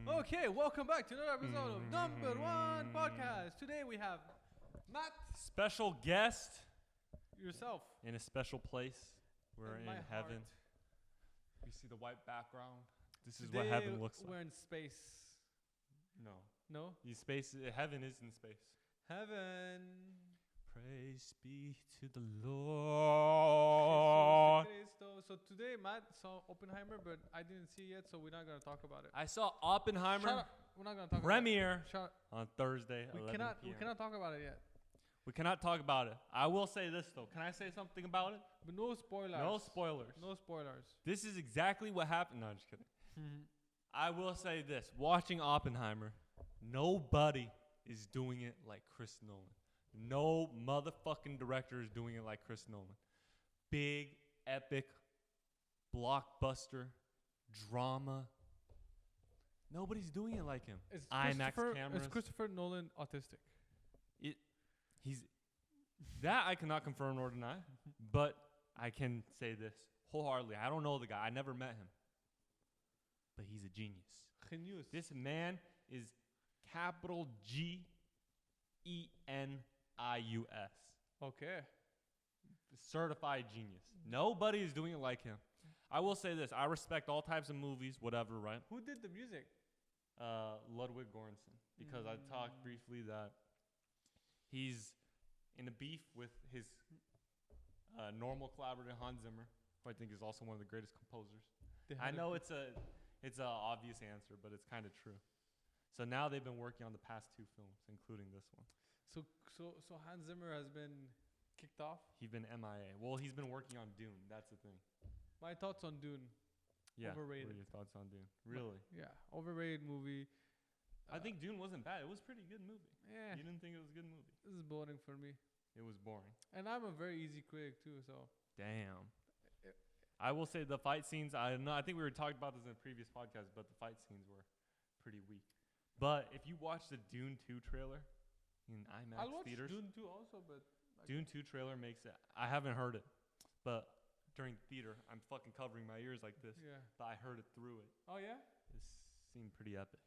Okay, welcome back to another episode of Number One Podcast. Today we have Matt, Special guest yourself, in a special place. We're and in my heaven. heart. You see the white background. This is Today what heaven looks we're like. in space. No? Heaven is in space. Heaven. Praise be to the Lord. So today Matt saw Oppenheimer, but I didn't see it, so we're not gonna talk about it. I saw Shut Oppenheimer up. We're not gonna talk premiere about it. Shut up. on Thursday. We 11 cannot p.m. talk about it yet. We cannot talk about it. I will say this though. Can I say something about it? But no spoilers. No spoilers. No spoilers. This is exactly what happened. No, I'm just kidding. Mhm. I will say this. Watching Oppenheimer, nobody is doing it like Chris Nolan. No motherfucking director is doing it like Chris Nolan. Big, epic, blockbuster, drama. Nobody's doing it like him. Is IMAX cameras. Christopher Nolan autistic? He's that I cannot confirm nor deny, but I can say this wholeheartedly. I don't know the guy. I never met him. But he's a genius. Genius. This man is capital GENIUS. Okay. Certified genius. Nobody is doing it like him. I will say this. I respect all types of movies, whatever, right? Who did the music? Ludwig Göransson. Because I talked briefly that he's in a beef with his normal collaborator, Hans Zimmer, who I think is also one of the greatest composers. I know it's a obvious answer, but it's kind of true. So now they've been working on the past two films, including this one. So Hans Zimmer has been kicked off. He's been MIA. Well, he's been working on Dune. That's the thing. My thoughts on Dune. Yeah. Overrated. What are your thoughts on Dune? Really? Yeah, overrated movie. I think Dune wasn't bad. It was a pretty good movie. Yeah, You didn't think it was a good movie? this is boring for me. It was boring. And I'm a very easy critic too, so. Damn. It- I will say the fight scenes, I don't know. I think we were talking about this in a previous podcast, but the fight scenes were pretty weak. But if you watch the Dune 2 trailer in IMAX I'll watch theaters, Dune 2 also, but. Like, Dune 2 trailer makes it. I haven't heard it, but during theater, I'm fucking covering my ears like this. Yeah. But I heard it through it. Oh yeah. It seemed pretty epic.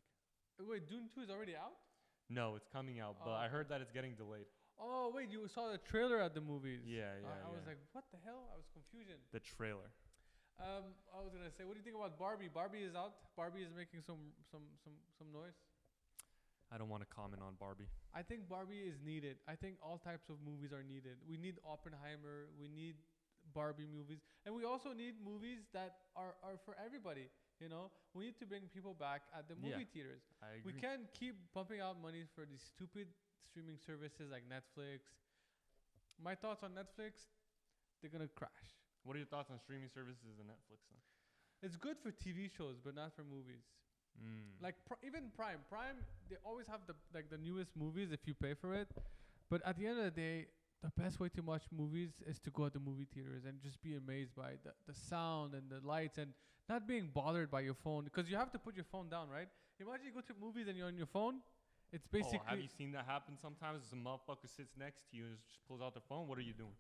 Wait, Dune 2 is already out? No, it's coming out, but I heard that it's getting delayed. Oh wait, you saw the trailer at the movies? Yeah. I was like, what the hell? I was confusion. The trailer. I was gonna say, what do you think about Barbie? Barbie is out. Barbie is making some noise. I don't want to comment on Barbie. I think Barbie is needed. I think all types of movies are needed. We need Oppenheimer. We need Barbie movies, and we also need movies that are for everybody. You know, we need to bring people back at the movie theaters. I agree. We can't keep pumping out money for these stupid streaming services like Netflix. My thoughts on Netflix, they're gonna crash. What are your thoughts on streaming services and Netflix? Then? It's good for TV shows, but not for movies. Like even Prime. Prime, they always have the newest movies if you pay for it. But at the end of the day, the best way to watch movies is to go at the movie theaters and just be amazed by the sound and the lights and not being bothered by your phone, because you have to put your phone down, right? Imagine you go to movies and you're on your phone. It's basically. Have you seen that happen sometimes? A motherfucker sits next to you and just pulls out their phone. What are you doing?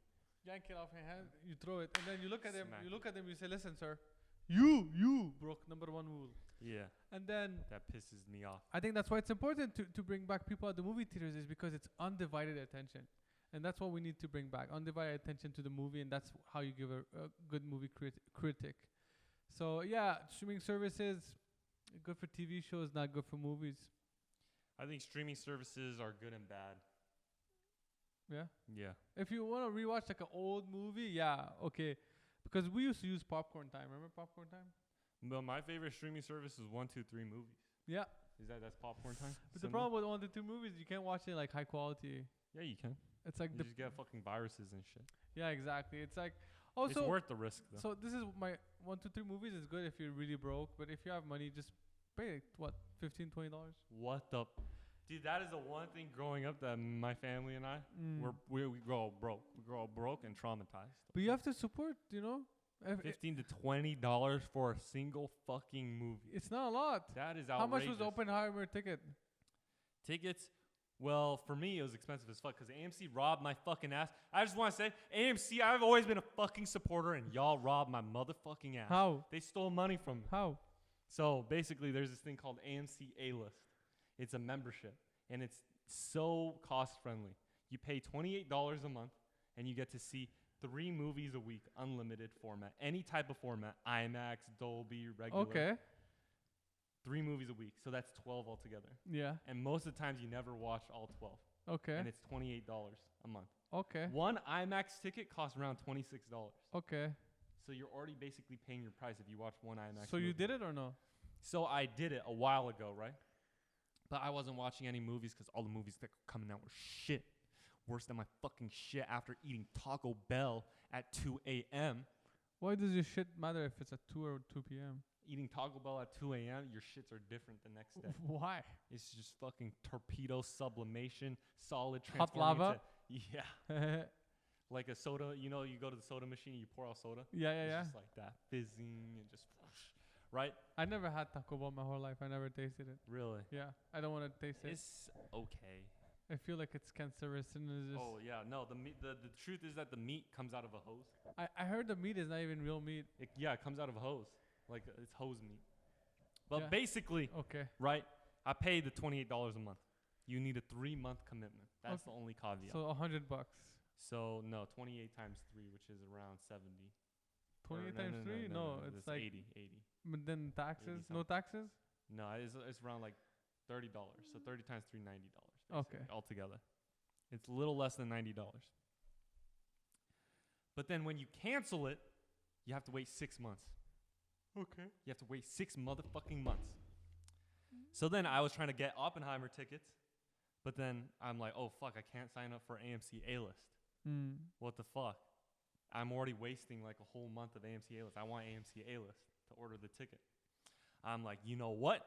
Yank it off your hand, you throw it, and then you look at them. Smack You look at them. You say, "Listen, sir, you broke number one rule." Yeah. And then That pisses me off. I think that's why it's important to bring back people at the movie theaters, is because it's undivided attention. And that's what we need to bring back, undivided attention to the movie, and that's how you give a good movie critic. So, yeah, streaming services, good for TV shows, not good for movies. I think streaming services are good and bad. Yeah? Yeah. If you want to rewatch like an old movie, yeah, okay. Because we used to use Popcorn Time. Remember Popcorn Time? But my favorite streaming service is 123 Movies. Yeah. That's Popcorn Time? But the problem with 123 Movies, you can't watch it like high quality. Yeah, you can. It's like You just get fucking viruses and shit. Yeah, exactly. It's like also it's worth the risk though. So this is my 123 Movies is good if you're really broke, but if you have money, just pay what $15, $20. What the? Dude, that is the one thing growing up that my family and I we grow up broke. We grow up broke and traumatized. But you have to support, you know. $15 to $20 for a single fucking movie. It's not a lot. That is outrageous. How much was the Oppenheimer ticket? Tickets? Well, for me, it was expensive as fuck because AMC robbed my fucking ass. I just want to say, AMC, I've always been a fucking supporter, and y'all robbed my motherfucking ass. How? They stole money from me. How? So basically, there's this thing called AMC A-List. It's a membership, and it's so cost-friendly. You pay $28 a month, and you get to see 3 movies a week, unlimited format, any type of format, IMAX, Dolby, regular. Okay. 3 movies a week, so that's 12 altogether. Yeah. And most of the times, you never watch all 12. Okay. And it's $28 a month. Okay. One IMAX ticket costs around $26. Okay. So you're already basically paying your price if you watch one IMAX So movie. you did it or no? So I did it a while ago, right? But I wasn't watching any movies because all the movies that were coming out were shit. Worse than my fucking shit after eating Taco Bell at 2 a.m. Why does your shit matter if it's at 2 or 2 p.m.? Eating Taco Bell at 2 a.m., your shits are different the next day. Why? It's just fucking torpedo sublimation, solid Hot lava? Yeah. Like a soda, you know, you go to the soda machine, you pour out soda. Yeah. It's just like that, fizzing and just, right? I never had Taco Bell my whole life. I never tasted it. Really? Yeah, I don't want to taste it. It's okay. I feel like it's cancerous and it's just. Oh yeah, no. The meat. The truth is that the meat comes out of a hose. I heard the meat is not even real meat. It comes out of a hose, like it's hose meat. But Yeah. basically, Okay. right? I pay the $28 a month. You need a 3-month commitment. That's the only caveat. So $100. So no, 28 times 3, which is around 70. 28 times 3? No, it's like 80. But then taxes? 80 No taxes? No, it's around like $30. So 30 times 3, $90. Okay. Altogether, it's a little less than $90. But then when you cancel it, you have to wait 6 months. Okay. You have to wait 6 motherfucking months. So then I was trying to get Oppenheimer tickets, but then I'm like, oh fuck, I can't sign up for AMC A-List. What the fuck? I'm already wasting like a whole month of AMC A-List. I want AMC A-List to order the ticket. I'm like, you know what?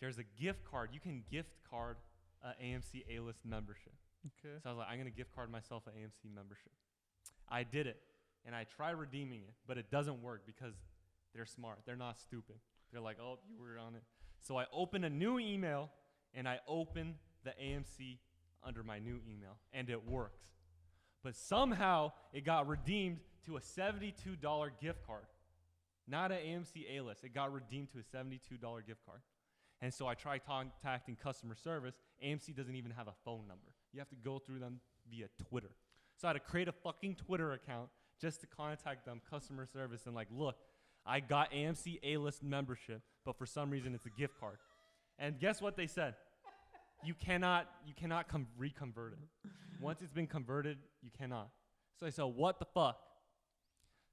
There's a gift card. You can gift card an AMC A-List membership. Okay. So I was like, I'm going to gift card myself an AMC membership. I did it, and I tried redeeming it, but it doesn't work because they're smart. They're not stupid. They're like, oh, you were on it. So I open a new email, and I open the AMC under my new email, and it works. But somehow it got redeemed to a $72 gift card. Not an AMC A-List. It got redeemed to a $72 gift card. And so I tried contacting customer service. AMC doesn't even have a phone number. You have to go through them via Twitter. So I had to create a fucking Twitter account just to contact them, customer service, and like, look, I got AMC A-List membership, but for some reason it's a gift card. And guess what they said? You cannot reconvert it. Once it's been converted, you cannot. So I said, what the fuck?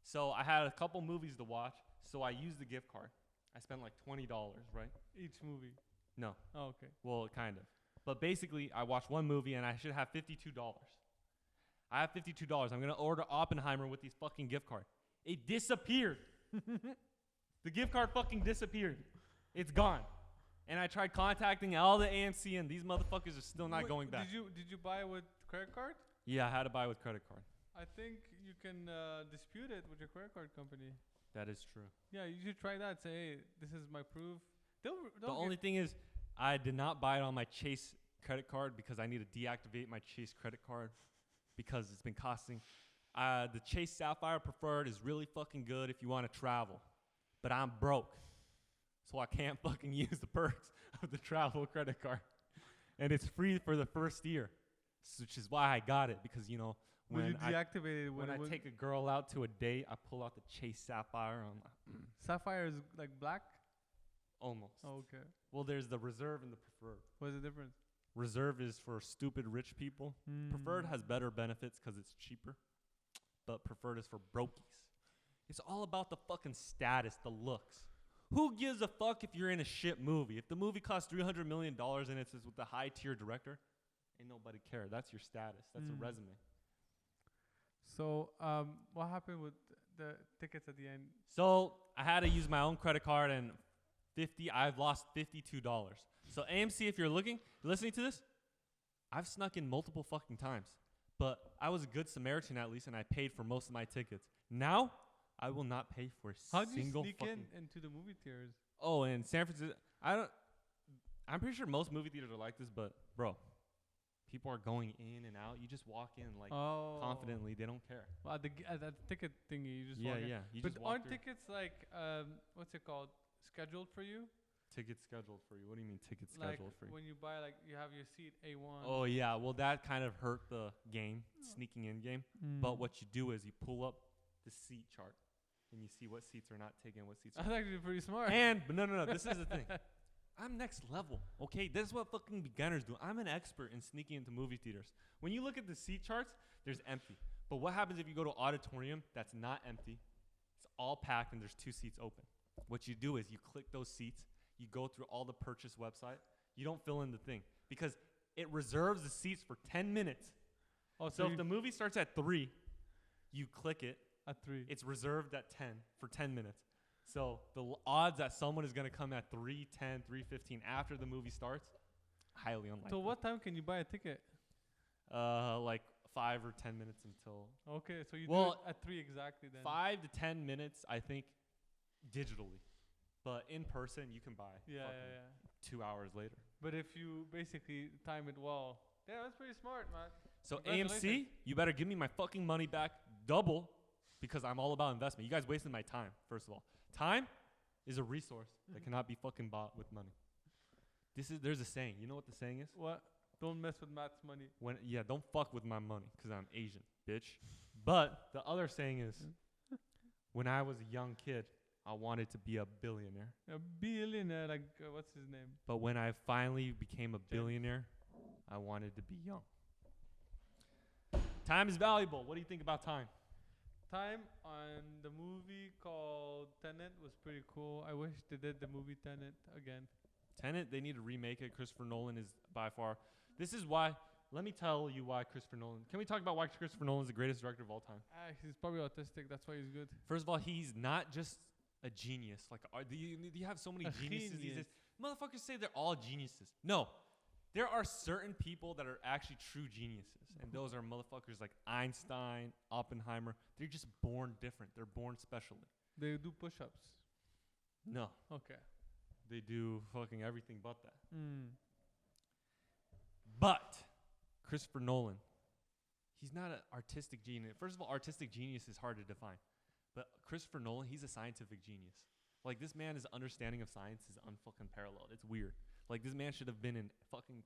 So I had a couple movies to watch, so I used the gift card. I spent like $20, right? Each movie? No. Oh, okay. Well, kind of. But basically, I watched one movie, and I should have $52. I have $52. I'm going to order Oppenheimer with these fucking gift card. It disappeared. The gift card fucking disappeared. It's gone. And I tried contacting all the AMC, and these motherfuckers are still not going back. Did you buy it with credit card? Yeah, I had to buy with credit card. I think you can dispute it with your credit card company. That is true. Yeah, you should try that. Say, hey, this is my proof. The only thing is, I did not buy it on my Chase credit card because I need to deactivate my Chase credit card because it's been costing. The Chase Sapphire Preferred is really fucking good if you want to travel, but I'm broke, so I can't fucking use the perks of the travel credit card, and it's free for the first year, which is why I got it because when you deactivate it, when I take a girl out to a date, I pull out the Chase Sapphire. I'm like, Sapphire is like black. Almost. Oh, okay. Well, there's the Reserve and the Preferred. What's the difference? Reserve is for stupid rich people. Preferred has better benefits because it's cheaper. But Preferred is for brokies. It's all about the fucking status, the looks. Who gives a fuck if you're in a shit movie? If the movie costs $300 million and it's with a high-tier director, ain't nobody care. That's your status. That's a resume. So, what happened with the tickets at the end? So, I had to use my own credit card and I've lost $52. So AMC, if you're listening to this, I've snuck in multiple fucking times. But I was a good Samaritan at least, and I paid for most of my tickets. Now, I will not pay for a How'd single you sneak fucking... into the movie theaters? Oh, in San Francisco, I'm pretty sure most movie theaters are like this, but bro, people are going in and out. You just walk in like confidently. They don't care. Well, at the ticket thingy, you just walk in. Yeah. You but just walk aren't through. tickets like what's it called? scheduled for you. Ticket scheduled for you. What do you mean ticket Like scheduled for you? when you buy, like you have your seat A1. Oh yeah, well that kind of hurt the game, sneaking in game. But what you do is you pull up the seat chart and you see what seats are not taken, what seats are. That's actually pretty smart. But no. This is the thing. I'm next level. Okay, this is what fucking beginners do. I'm an expert in sneaking into movie theaters. When you look at the seat charts, there's empty. But what happens if you go to auditorium that's not empty? It's all packed and there's 2 seats open. What you do is you click those seats. You go through all the purchase website. You don't fill in the thing because it reserves the seats for 10 minutes. Oh, So if the movie starts at 3, you click it. at 3. It's reserved at 10 for 10 minutes. So the odds that someone is going to come at 3:10, 3:15 after the movie starts, highly unlikely. So what time can you buy a ticket? Like 5 or 10 minutes until. Okay, so you do Well, it at 3 exactly then. 5 to 10 minutes, I think, digitally. But in person, you can buy Yeah. 2 hours later. But if you basically time it well, yeah, that's pretty smart, man. So Congratulations. AMC, you better give me my fucking money back double because I'm all about investment. You guys wasted my time, first of all. Time is a resource that cannot be fucking bought with money. There's a saying. You know what the saying is? What? Don't mess with Matt's money. Don't fuck with my money because I'm Asian, bitch. But the other saying is, when I was a young kid, I wanted to be a billionaire. A billionaire, like what's his name? But when I finally became a billionaire, I wanted to be young. Time is valuable. What do you think about time? Time on the movie called Tenet was pretty cool. I wish they did the movie Tenet again. Tenet, they need to remake it. Christopher Nolan is by far. This is why. Let me tell you why Christopher Nolan. Can we talk about why Christopher Nolan is the greatest director of all time? He's probably autistic. That's why he's good. First of all, he's not just a genius. Like, do you have so many A geniuses these genius. days? Motherfuckers say they're all geniuses. No. There are certain people that are actually true geniuses. And those are motherfuckers like Einstein, Oppenheimer. They're just born different. They're born specially. They do push-ups. No. Okay. They do fucking everything but that. Mm. But Christopher Nolan, he's not an artistic genius. First of all, artistic genius is hard to define. But Christopher Nolan, he's a scientific genius. Like, this man, his understanding of science is unfucking paralleled. It's weird. Like, this man should have been in fucking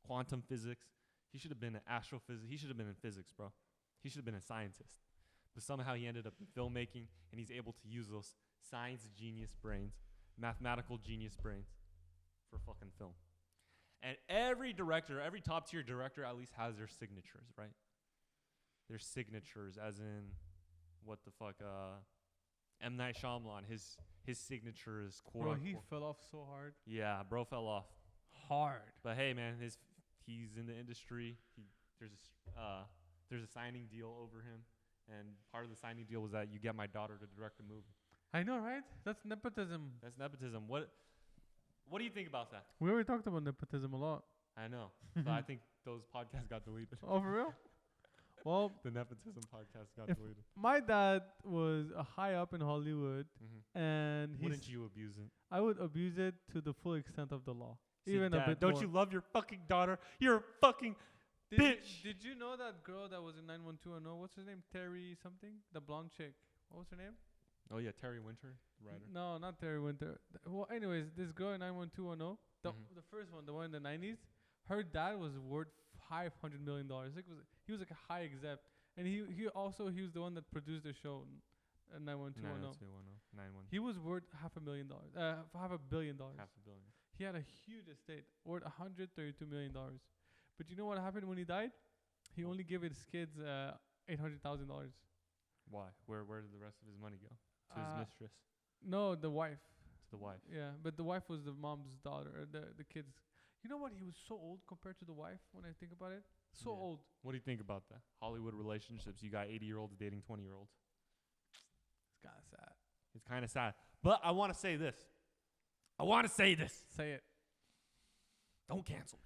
quantum physics. He should have been in astrophysics. He should have been in physics, bro. He should have been a scientist. But somehow he ended up in filmmaking, and he's able to use those science genius brains, mathematical genius brains for fucking film. And every director, every top tier director at least has their signatures, right? Their signatures, as in, what the fuck, M. Night Shyamalan, his signature is quote Bro, unquote. he fell off so hard. Yeah, bro fell off. Hard. But hey, man, he's in the industry. There's a signing deal over him, and part of the signing deal was that you get my daughter to direct the movie. I know, right? That's nepotism. That's nepotism. What do you think about that? We already talked about nepotism a lot. I know, but I think those podcasts got deleted. Oh, for real? Well, The nepotism podcast got if deleted. my dad was high up in Hollywood, and Wouldn't you abuse it? I would abuse it to the full extent of the law. Say, Even a Dad, bit don't more. you love your fucking daughter? You're a fucking bitch. Did you know that girl that was in 91210? What's her name? Terry something? The blonde chick. What was her name? Oh yeah, Terry Winter, the writer. No, not Terry Winter. Well, anyways, this girl in 91210, the first one, the one in the 90s, her dad was worth $500 million. He was like a high exec, and he was the one that produced the show, 91210. 91210. He was worth $500 million. $500 million. Half a billion. He had a huge estate, worth $132 million. But you know what happened when he died? He only gave his kids $800,000. Why? Where did the rest of his money go? To his mistress. No, the wife. To the wife. Yeah, but the wife was the mom's daughter, or the kids. You know what? He was so old compared to the wife when I think about it. So Yeah. old. What do you think about that? Hollywood relationships. You got 80-year-olds dating 20-year-olds. It's kind of sad. It's kind of sad. But I want to say this. Say it. Don't cancel me.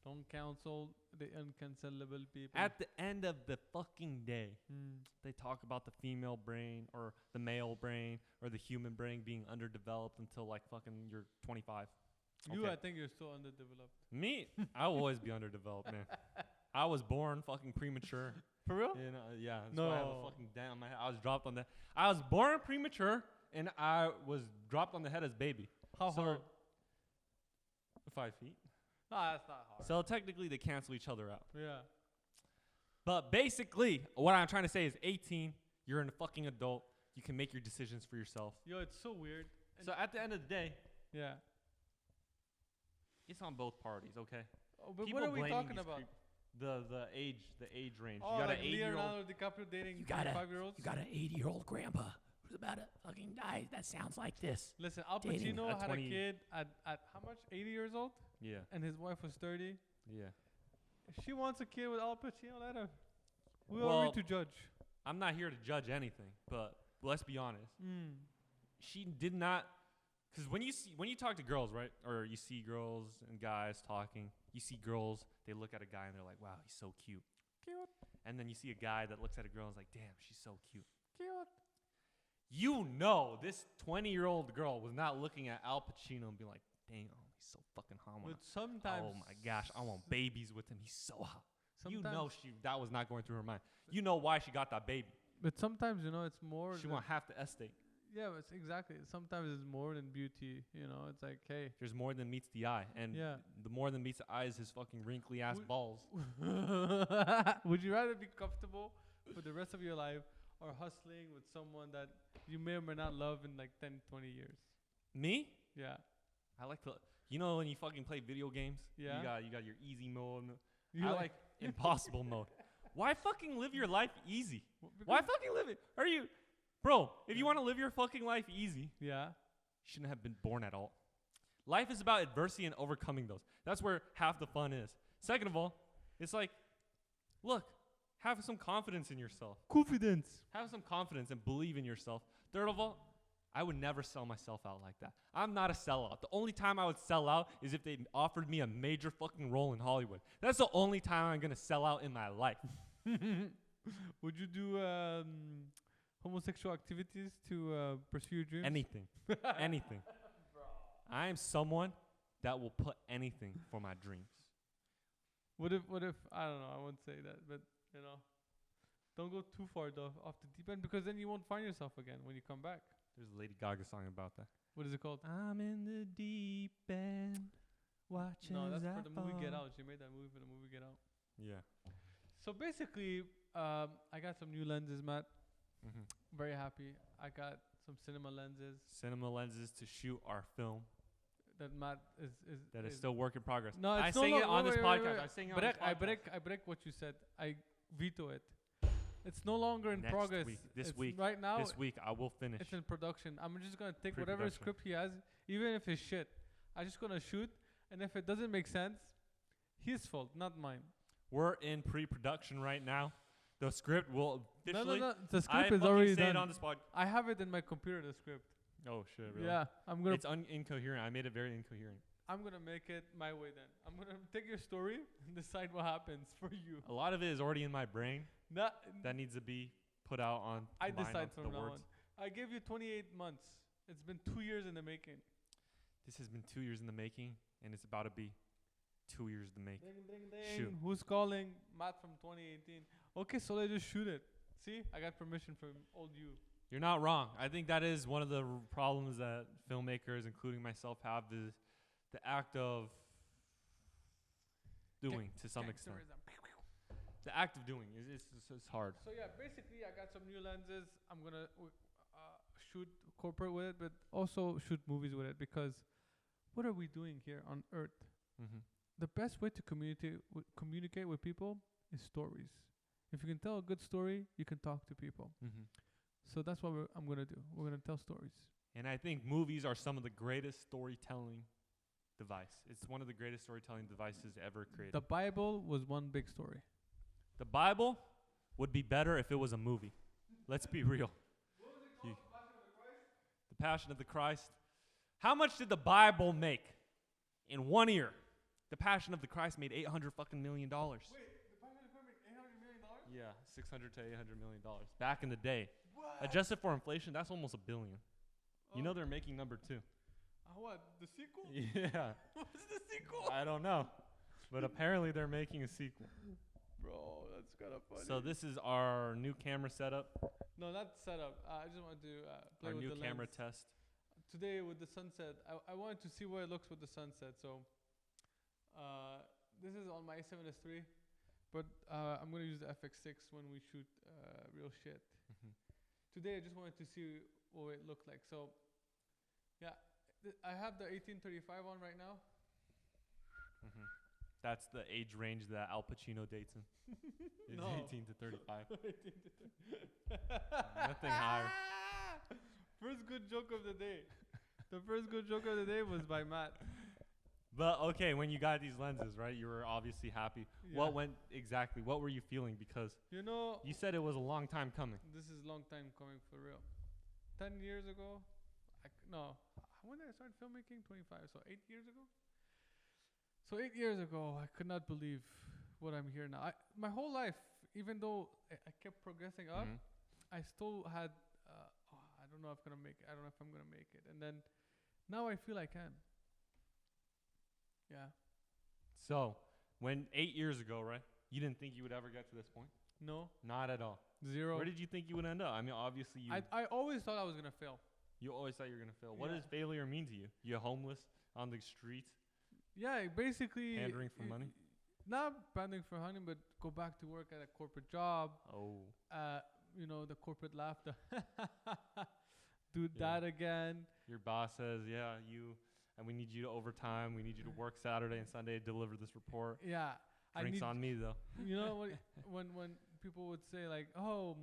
Don't cancel the uncancelable people. At the end of the fucking day, they talk about the female brain or the male brain or the human brain being underdeveloped until like fucking you're 25. You, Okay. I think you're still underdeveloped. Me, I'll always be underdeveloped, man. I was born fucking premature. For real? You know, yeah. That's No. why I have a fucking damn. I was dropped on that. I was born premature, and I was dropped on the head as baby. How hard? 5 feet. No, that's not hard. So technically, they cancel each other out. Yeah. But basically, what I'm trying to say is 18, you're a fucking adult. You can make your decisions for yourself. Yo, it's so weird. So at the end of the day, Yeah. it's on both parties, okay? Oh, but People what are we blaming talking these about? The age range. Oh, you got like an 8-year-old. Leonardo DiCaprio dating 25-year-olds? You got an 80-year-old grandpa who's about to fucking die. That sounds like this. Listen, Al Dating Pacino at had a 20. kid at how much? 80 years old? Yeah, And his wife was 30. yeah. If she wants a kid with Al Pacino, let her. Who are Well, we to judge? I'm not here to judge anything, but let's be honest. She did not, because when you talk to girls, right, or you see girls and guys talking, you see girls, they look at a guy and they're like, wow, he's so cute. Cute. And then you see a guy that looks at a girl and is like, damn, she's so cute. Cute. You know this 20-year-old girl was not looking at Al Pacino and be like, damn, he's so fucking hot. But sometimes. Oh my gosh, I want babies with him. He's so hot. You Sometimes- know that was not going through her mind. You know why she got that baby. But sometimes, it's more. She want half the estate. Yeah, it's exactly. Sometimes it's more than beauty. It's like, hey. There's more than meets the eye. And Yeah. the more than meets the eye is his fucking wrinkly ass balls. Would you rather be comfortable for the rest of your life or hustling with someone that you may or may not love in like 10, 20 years? Me? Yeah. I like to, when you fucking play video games, Yeah. you got your easy mode. You I like impossible mode. Why fucking live your life easy? Why fucking live it? Bro, if you want to live your fucking life easy, Yeah. you shouldn't have been born at all. Life is about adversity and overcoming those. That's where half the fun is. Second of all, it's like, look, have some confidence in yourself. Confidence. Have some confidence and believe in yourself. Third of all, I would never sell myself out like that. I'm not a sellout. The only time I would sell out is if they offered me a major fucking role in Hollywood. That's the only time I'm going to sell out in my life. Would you do homosexual activities to pursue your dreams? Anything. Anything. I am someone that will put anything for my dreams. What if I don't know, I won't say that, but don't go too far off the deep end, because then you won't find yourself again when you come back. There's a Lady Gaga song about that. What is it called? I'm in the deep end, watching. No, that's for the movie Get Out. She made that movie for the movie Get Out. Yeah. So basically, I got some new lenses, Matt. Mm-hmm. Very happy. I got some cinema lenses Cinema lenses to shoot our film. that Matt is Still work in progress. No, I it's no sang it on wait, this wait, podcast. wait, wait. I sang it on this podcast. I break what you said. I veto it. It's no longer in Next progress. week. This It's week. Right now, This week I will finish. it's in production. I'm just gonna take whatever Pre-production. script he has, even if it's shit. I'm just gonna shoot, and if it doesn't make sense, his fault, not mine. We're in pre-production right now. The script will officially. No. The I script is fucking already say done. it on this podcast. I have it in my computer. The script. Oh shit! Really? Yeah, I'm gonna. It's incoherent. I made it very incoherent. I'm gonna make it my way then. I'm gonna take your story and decide what happens for you. A lot of it is already in my brain. Not. That needs to be put out on. I combined decide onto from the now words. on. I gave you 28 months. It's been 2 years in the making. This has been 2 years in the making, and it's about to be 2 years in the making. Ding, ding, ding. Shoot. Who's calling? Matt from 2018. Okay, so let's just shoot it. See, I got permission from old you. You're not wrong. I think that is one of the problems that filmmakers, including myself, have is the act of doing to some extent. The act of doing is hard. So yeah, basically I got some new lenses. I'm gonna shoot corporate with it, but also shoot movies with it, because what are we doing here on Earth? Mm-hmm. The best way to communicate with people is stories. If you can tell a good story, you can talk to people. Mm-hmm. So that's what I'm gonna do. We're gonna tell stories. And I think movies are some of the greatest storytelling device. It's one of the greatest storytelling devices ever created. The Bible was one big story. The Bible would be better if it was a movie. Let's be real. What was it called? The Passion of the Christ? The Passion of the Christ. How much did the Bible make in 1 year? The Passion of the Christ made $800 fucking million. Wait, the Passion of the Christ made $800 million? Yeah, 600 to 800 million dollars back in the day. What? Adjusted for inflation, that's almost $1 billion. You know Oh. they're making number 2. What? The sequel? Yeah. What's the sequel? I don't know, but apparently they're making a sequel. Bro, that's kind of funny. So this is our new camera setup, No, not setup. I just wanted to play our with new the camera lens. test. Today with the sunset, I wanted to see what it looks with the sunset. So this is on my A7S III, but I'm gonna use the FX6 when we shoot real shit. Mhm. Today I just wanted to see what it looked like. So yeah, I have the 1835 on right now. Mhm. That's the age range that Al Pacino dates in. It's No. 18 to 35. 18 to Nothing higher. First good joke of the day. The first good joke of the day was by Matt. But okay, when you got these lenses, right, you were obviously happy. Yeah. What went exactly? What were you feeling? Because You know, you said it was a long time coming. this is a long time coming for real. 10 years ago, no, when did I start filmmaking? 25, so 8 years ago? So 8 years ago, I could not believe what I'm here now. My whole life, even though I kept progressing up, Mhm. I still had, I don't know if I'm gonna make it. I don't know if I'm gonna make it. And then now I feel I can. Yeah. So, when 8 years ago, right, you didn't think you would ever get to this point? No. Not at all. Zero. Where did you think you would end up? I mean, obviously, I always thought I was gonna fail. you always thought you were going to fail. What Yeah. does failure mean to you? You're homeless on the streets, Yeah, basically. pandering for money? Not pandering for money, but go back to work at a corporate job. Oh. You know, the corporate laughter. Do Yeah. that again. Your boss says, yeah, and we need you to overtime. We need you to work Saturday and Sunday to deliver this report. Yeah. Drinks on me, though. You know what? when people would say like, "Oh,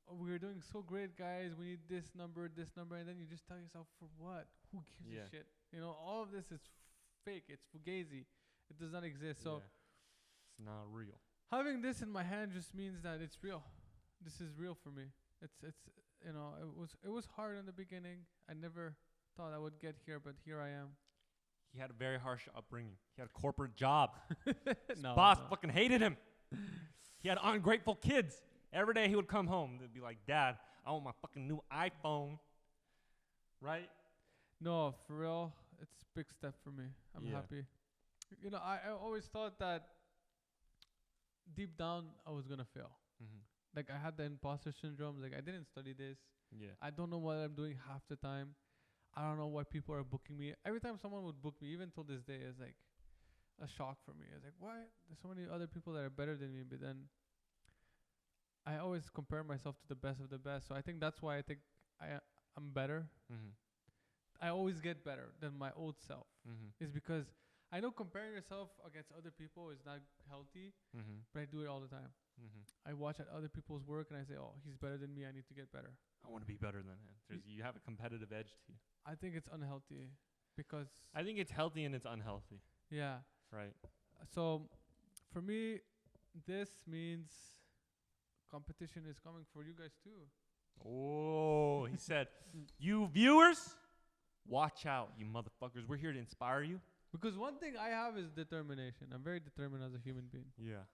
we're doing so great, guys. We need this number," and then you just tell yourself, "For what? Who gives Yeah. a shit?" You know, all of this is fake. It's fugazi. It does not exist. So Yeah. It's not real. having this in my hand just means that it's real. This is real for me. It's you know, it was hard in the beginning. I never thought I would get here, but here I am. He had a very harsh upbringing. He had a corporate job. His No, boss no. fucking hated him. He had ungrateful kids. Every day he would come home. They'd be like, "Dad, I want my fucking new iPhone." Right? No, for real, it's a big step for me. I'm Yeah. happy. You know, I always thought that deep down I was gonna fail. Mm-hmm. Like I had the imposter syndrome. Like I didn't study this. Yeah. I don't know what I'm doing half the time. I don't know why people are booking me. Every time someone would book me, even till this day, it's like a shock for me. It's like, why? There's so many other people that are better than me, but then I always compare myself to the best of the best. So I think that's why I think I'm better. Mm-hmm. I always get better than my old self. Mm-hmm. Is because I know comparing yourself against other people is not healthy, Mm-hmm. but I do it all the time. Mm-hmm. I watch at other people's work and I say, oh, he's better than me. I need to get better. I want to be better than him. You have a competitive edge to you. I think it's unhealthy because, I think it's healthy and it's unhealthy. yeah. Right. So for me, this means competition is coming for you guys too. Oh, he said, "You viewers, watch out, you motherfuckers. We're here to inspire you." Because one thing I have is determination. I'm very determined as a human being. Yeah.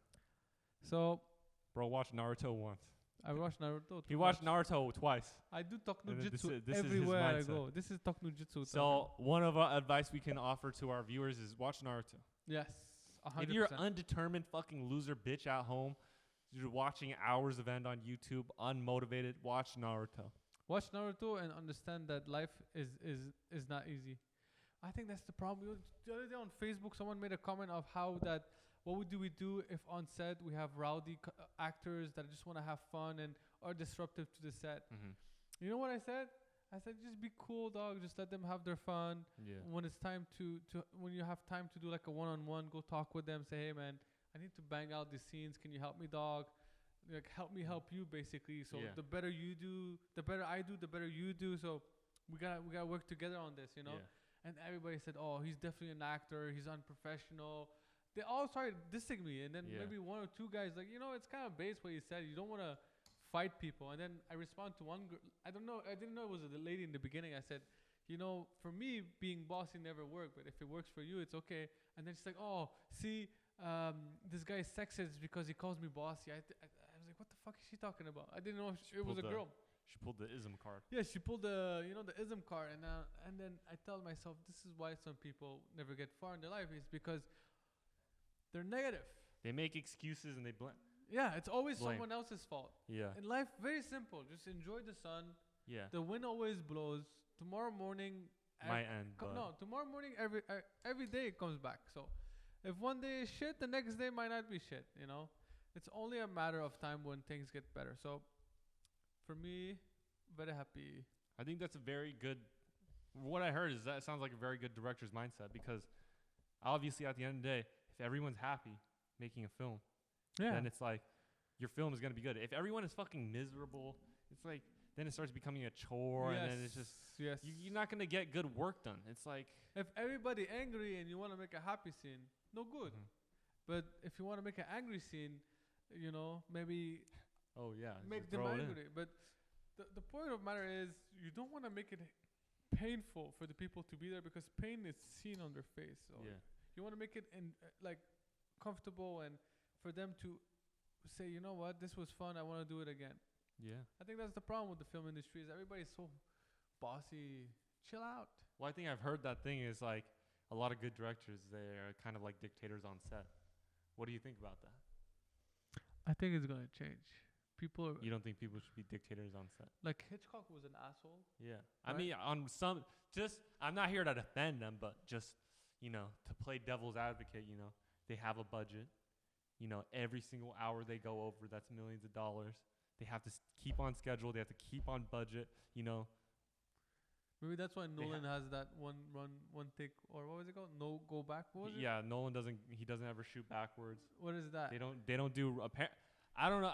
So Bro, watch Naruto once. I watched Naruto. He watched Naruto twice. I do talk And then this nujutsu is his everywhere I mindset. go. This is talk nujutsu. So one of our advice we can offer to our viewers is watch Naruto. yes, 100%. If you're an undetermined fucking loser bitch at home, you're watching hours of end on YouTube, unmotivated, watch Naruto. Watch Naruto and understand that life is not easy. I think that's the problem. The other day on Facebook, someone made a comment of how that what would we do if on set we have rowdy actors that just want to have fun and are disruptive to the set. Mm-hmm. You know what I said? I said just be cool, dog. Just let them have their fun. Yeah. When it's time to when you have time to do like a one-on-one, go talk with them. Say, hey man, I need to bang out these scenes. Can you help me, dog? Like help me help you, basically. So Yeah. the better you do, the better I do, the better you do. So we gotta work together on this, you know. Yeah. And everybody said, oh, he's definitely an actor. He's unprofessional. They all started dissing me, and then Yeah. maybe one or two guys like, you know, it's kind of base what you said. You don't want to fight people. And then I respond to one girl. I don't know. I didn't know it was a lady in the beginning. I said, you know, for me, being bossy never worked, but if it works for you, it's okay. And then she's like, oh, see, this guy is sexist because he calls me bossy. I was like, what the fuck is she talking about? I didn't know it was a girl. She pulled the ism card. Yeah, she pulled the ism card, and then I tell myself this is why some people never get far in their life is because they're negative. They make excuses and they blame. Yeah, it's always blame. someone else's fault. Yeah. In life, very simple. Just enjoy the sun. Yeah. The wind always blows. Tomorrow morning, Might end, but no, tomorrow morning, every day it comes back. So, if one day is shit, the next day might not be shit. You know, it's only a matter of time when things get better. So, for me, very happy. I think that's a very good. What I heard is that sounds like a very good director's mindset, because obviously at the end of the day, if everyone's happy making a film, then it's like your film is gonna be good. If everyone is fucking miserable, it's like then it starts becoming a chore, and then it's just you're not gonna get good work done. It's like if everybody angry and you want to make a happy scene, no good. But if you want to make an angry scene, you know, maybe make them angry. But the point of matter is you don't want to make it painful for the people to be there, because pain is seen on their face. So you want to make it like comfortable, and for them to say, you know what, this was fun, I want to do it again. Yeah. I think that's the problem with the film industry, is everybody's so bossy. Chill out. Well, I think I've heard that thing is like a lot of good directors, they're kind of like dictators on set. What do you think about that? I think it's going to change. You don't think people should be dictators on set? Like Hitchcock was an asshole. Yeah. Right? I mean, on some, I'm not here to defend them, but just, you know, to play devil's advocate, you know, they have a budget. You know, every single hour they go over, that's millions of dollars. They have to keep on schedule. They have to keep on budget, you know. Maybe that's why Nolan has that one take, or what was it called? No go back. What was it? Yeah, Nolan doesn't ever shoot backwards. What is that? They don't do I don't know.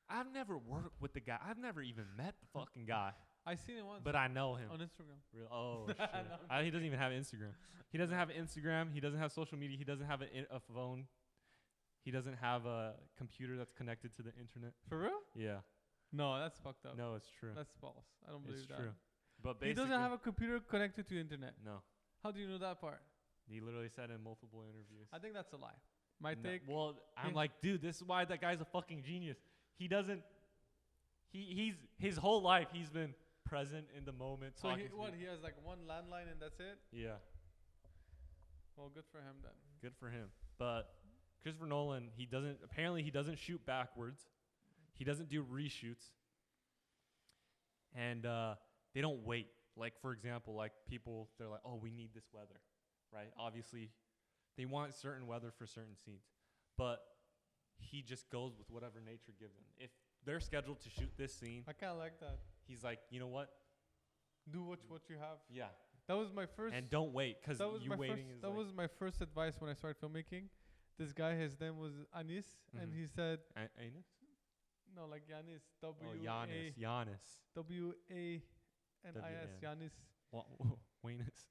I've never worked with the guy. I've never even met the fucking guy. I seen it once. But I know him on Instagram. Oh shit. He doesn't even have Instagram. He doesn't have Instagram. He doesn't have social media. He doesn't have a phone. He doesn't have a computer that's connected to the internet. For real? Yeah. No, that's fucked up. No, it's true. That's false. I don't believe that. It's true. But he doesn't have a computer connected to the internet. No. How do you know that part? He literally said in multiple interviews. I think that's a lie. My take. Well, I'm like, dude, this is why that guy's a fucking genius. He doesn't. He's his whole life he's been present in the moment. So he has like one landline and that's it? Yeah. Well, good for him then. Good for him. But Christopher Nolan, he doesn't shoot backwards. He doesn't do reshoots. And they don't wait. Like, for example, like people, they're like, oh, we need this weather, right? Obviously, they want certain weather for certain scenes. But he just goes with whatever nature gives him. If they're scheduled to shoot this scene, I kind of like that. He's like, you know what? Do what you have. Yeah. That was my first. And don't wait, because you waiting is. That was my first advice when I started filmmaking. This guy, his name was Anis, and he said. Anis? No, like Yanis. Giannis. W-A-N-I-S. Yanis. Wanis.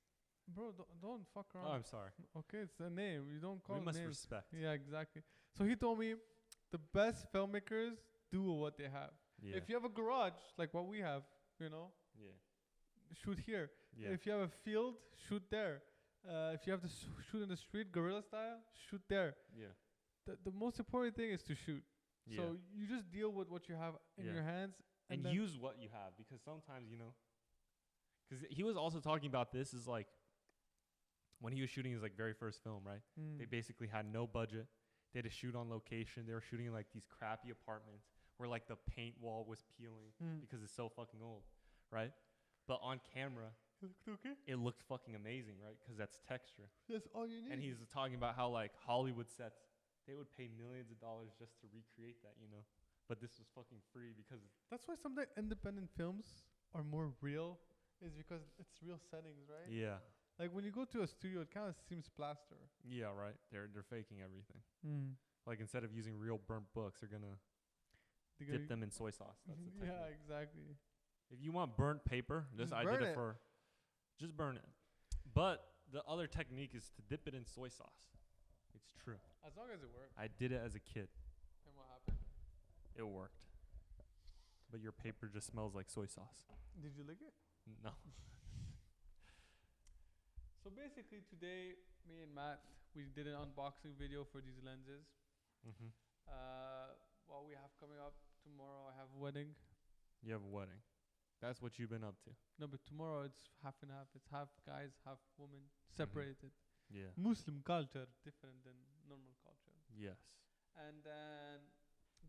Bro, don't fuck around. Oh, I'm sorry. Okay, it's a name. You don't call it names. We must names. respect. Yeah, exactly. So he told me the best filmmakers do what they have. Yeah. If you have a garage, like what we have, you know, shoot here. Yeah. If you have a field, shoot there. If you have to shoot in the street, guerrilla style, shoot there. Yeah. The most important thing is to shoot. Yeah. So you just deal with what you have in your hands. And use what you have, because sometimes, you know, because he was also talking about this is like when he was shooting his like very first film, right? They basically had no budget. They had to shoot on location. They were shooting in like these crappy apartments where like the paint wall was peeling because it's so fucking old, right? But on camera, it looked fucking amazing, right? Because that's texture. That's all you need. And he's talking about how like Hollywood sets, they would pay millions of dollars just to recreate that, you know? But this was fucking free because... That's why some independent films are more real, is because it's real settings, right? Yeah. Like when you go to a studio, it kind of seems plaster. Yeah, right. They're faking everything. Like instead of using real burnt books, they're gonna dip them in soy sauce. That's the technique. Yeah, exactly. If you want burnt paper, just burn it. But the other technique is to dip it in soy sauce. It's true. As long as it works. I did it as a kid. And what happened? It worked. But your paper just smells like soy sauce. Did you lick it? No. So basically today, me and Matt, we did an unboxing video for these lenses. What we have coming up tomorrow, I have a wedding. You have a wedding. That's what you've been up to. No, but tomorrow it's half and half. It's half guys, half women, separated. Yeah. Muslim culture, different than normal culture. Yes. And then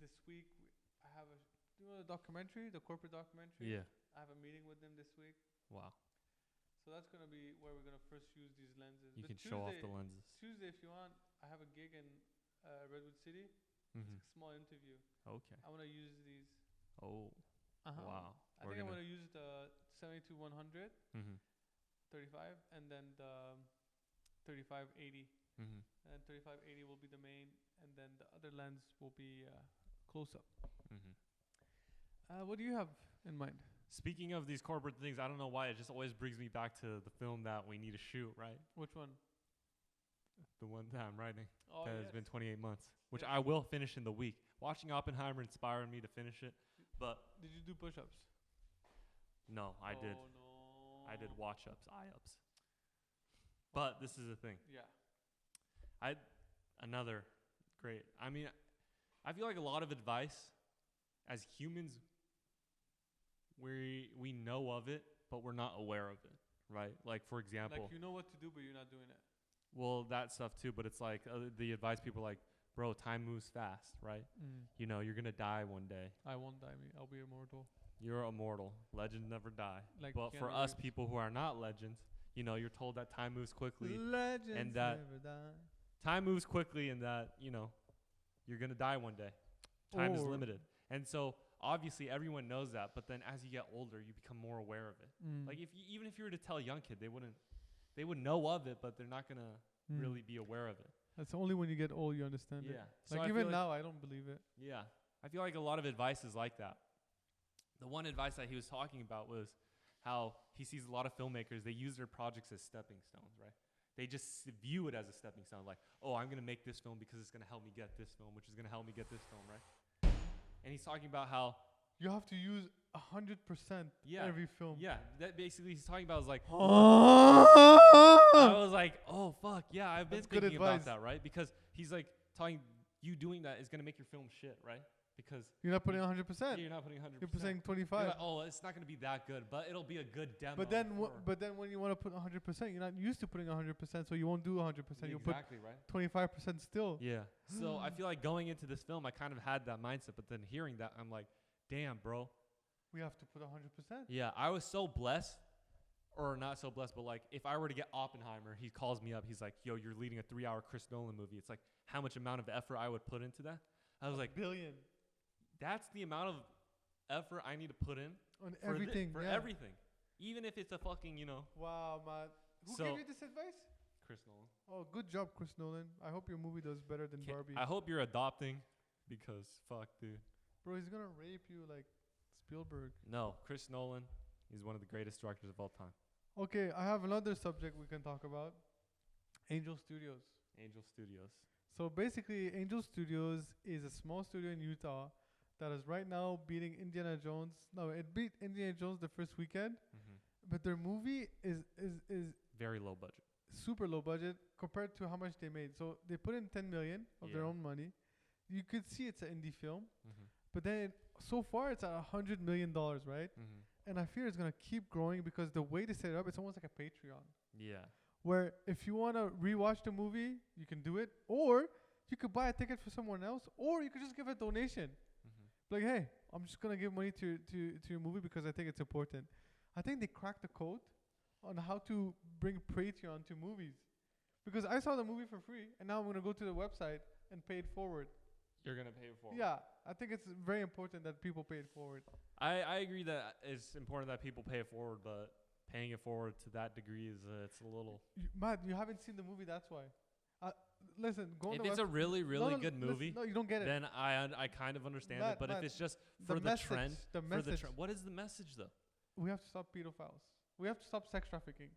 this week I have the documentary, the corporate documentary. Yeah. I have a meeting with them this week. Wow. So that's gonna be where we're gonna first use these lenses. You But can show off the lenses. Tuesday, if you want, I have a gig in Redwood City. Mm-hmm. It's a small interview. Okay. I wanna use these. Oh. Wow. I think I'm gonna use the 70-100, Mm-hmm. 35, and then the 35-80. Mm-hmm. And 35-80 will be the main, and then the other lens will be close up. Mm-hmm. What do you have in mind? Speaking of these corporate things, I don't know why it just always brings me back to the film that we need to shoot, right? Which one? The one that I'm writing. Oh, That has been 28 months, which I will finish in the week. Watching Oppenheimer inspired me to finish it, but Did you do push-ups? no, I did. Oh, no. I did watch-ups, eye-ups. But this is the thing. Yeah. Another great. I mean, I feel like a lot of advice as humans, we know of it, but we're not aware of it, right? Like, for example. Like, you know what to do, but you're not doing it. Well, that stuff too, but it's like the advice people are like, bro, time moves fast, right? You know, you're going to die one day. I won't die, I'll be immortal. You're immortal. Legends never die. Like but for us people who are not legends, you know, you're told that time moves quickly. Legends and that never die. Time moves quickly and that, you know, you're going to die one day. Time is limited. And so obviously everyone knows that, but then as you get older, you become more aware of it. Like even if you were to tell a young kid, they would know of it, but they're not going to really be aware of it. That's only when you get old you understand it. So like even now, I don't believe it. Yeah. I feel like a lot of advice is like that. The one advice that he was talking about was how he sees a lot of filmmakers, they use their projects as stepping stones, right? They just view it as a stepping stone, like, oh, I'm going to make this film because it's going to help me get this film, which is going to help me get this film, right? And he's talking about how you have to use 100% every film. Yeah, that basically he's talking about is like, I was like, oh, fuck, yeah, I've been thinking about that, right? Because he's like telling you doing that is going to make your film shit, right? Because you're not putting 100%. Yeah, you're not putting 100%. You're putting 25. Like, oh, it's not going to be that good, but it'll be a good demo. But then when you want to put 100%, you're not used to putting 100%, so you won't do 100%. You'll put right? 25% still. Yeah. So I feel like going into this film, I kind of had that mindset, but then hearing that, I'm like, damn, bro. We have to put 100%. Yeah, I was so blessed, or not so blessed, but like if I were to get Oppenheimer, he calls me up. He's like, yo, you're leading a 3-hour Chris Nolan movie. It's like how much amount of effort I would put into that. I was like, billion. That's the amount of effort I need to put in on everything. For everything. Even if it's a fucking, you know. Wow, man. Who gave you this advice? Chris Nolan. Oh, good job, Chris Nolan. I hope your movie does better than Barbie. I hope you're adopting because fuck, dude. Bro, he's going to rape you like Spielberg. No, Chris Nolan, he's one of the greatest directors of all time. Okay, I have another subject we can talk about. Angel Studios. Angel Studios. So basically, Angel Studios is a small studio in Utah that is right now beating Indiana Jones. No, it beat Indiana Jones the first weekend, but their movie is very low budget, super low budget compared to how much they made. So they put in 10 million of their own money. You could see it's an indie film, but then so far it's at $100 million, right? And I fear it's gonna keep growing because the way they set it up, it's almost like a Patreon. Yeah. Where if you wanna rewatch the movie, you can do it, or you could buy a ticket for someone else, or you could just give a donation. Like, hey, I'm just gonna give money to your movie because I think it's important. I think they cracked the code on how to bring Patreon to movies, because I saw the movie for free and now I'm gonna go to the website and pay it forward. You're gonna pay it forward. Yeah, I think it's very important that people pay it forward. I agree that it's important that people pay it forward, but paying it forward to that degree is it's a little. Matt, you haven't seen the movie, that's why. Listen, go on if the it's a really, really good movie, no, you don't get it. Then I kind of understand it. But if it's just for the trend, what is the message though? We have to stop pedophiles. We have to stop sex trafficking.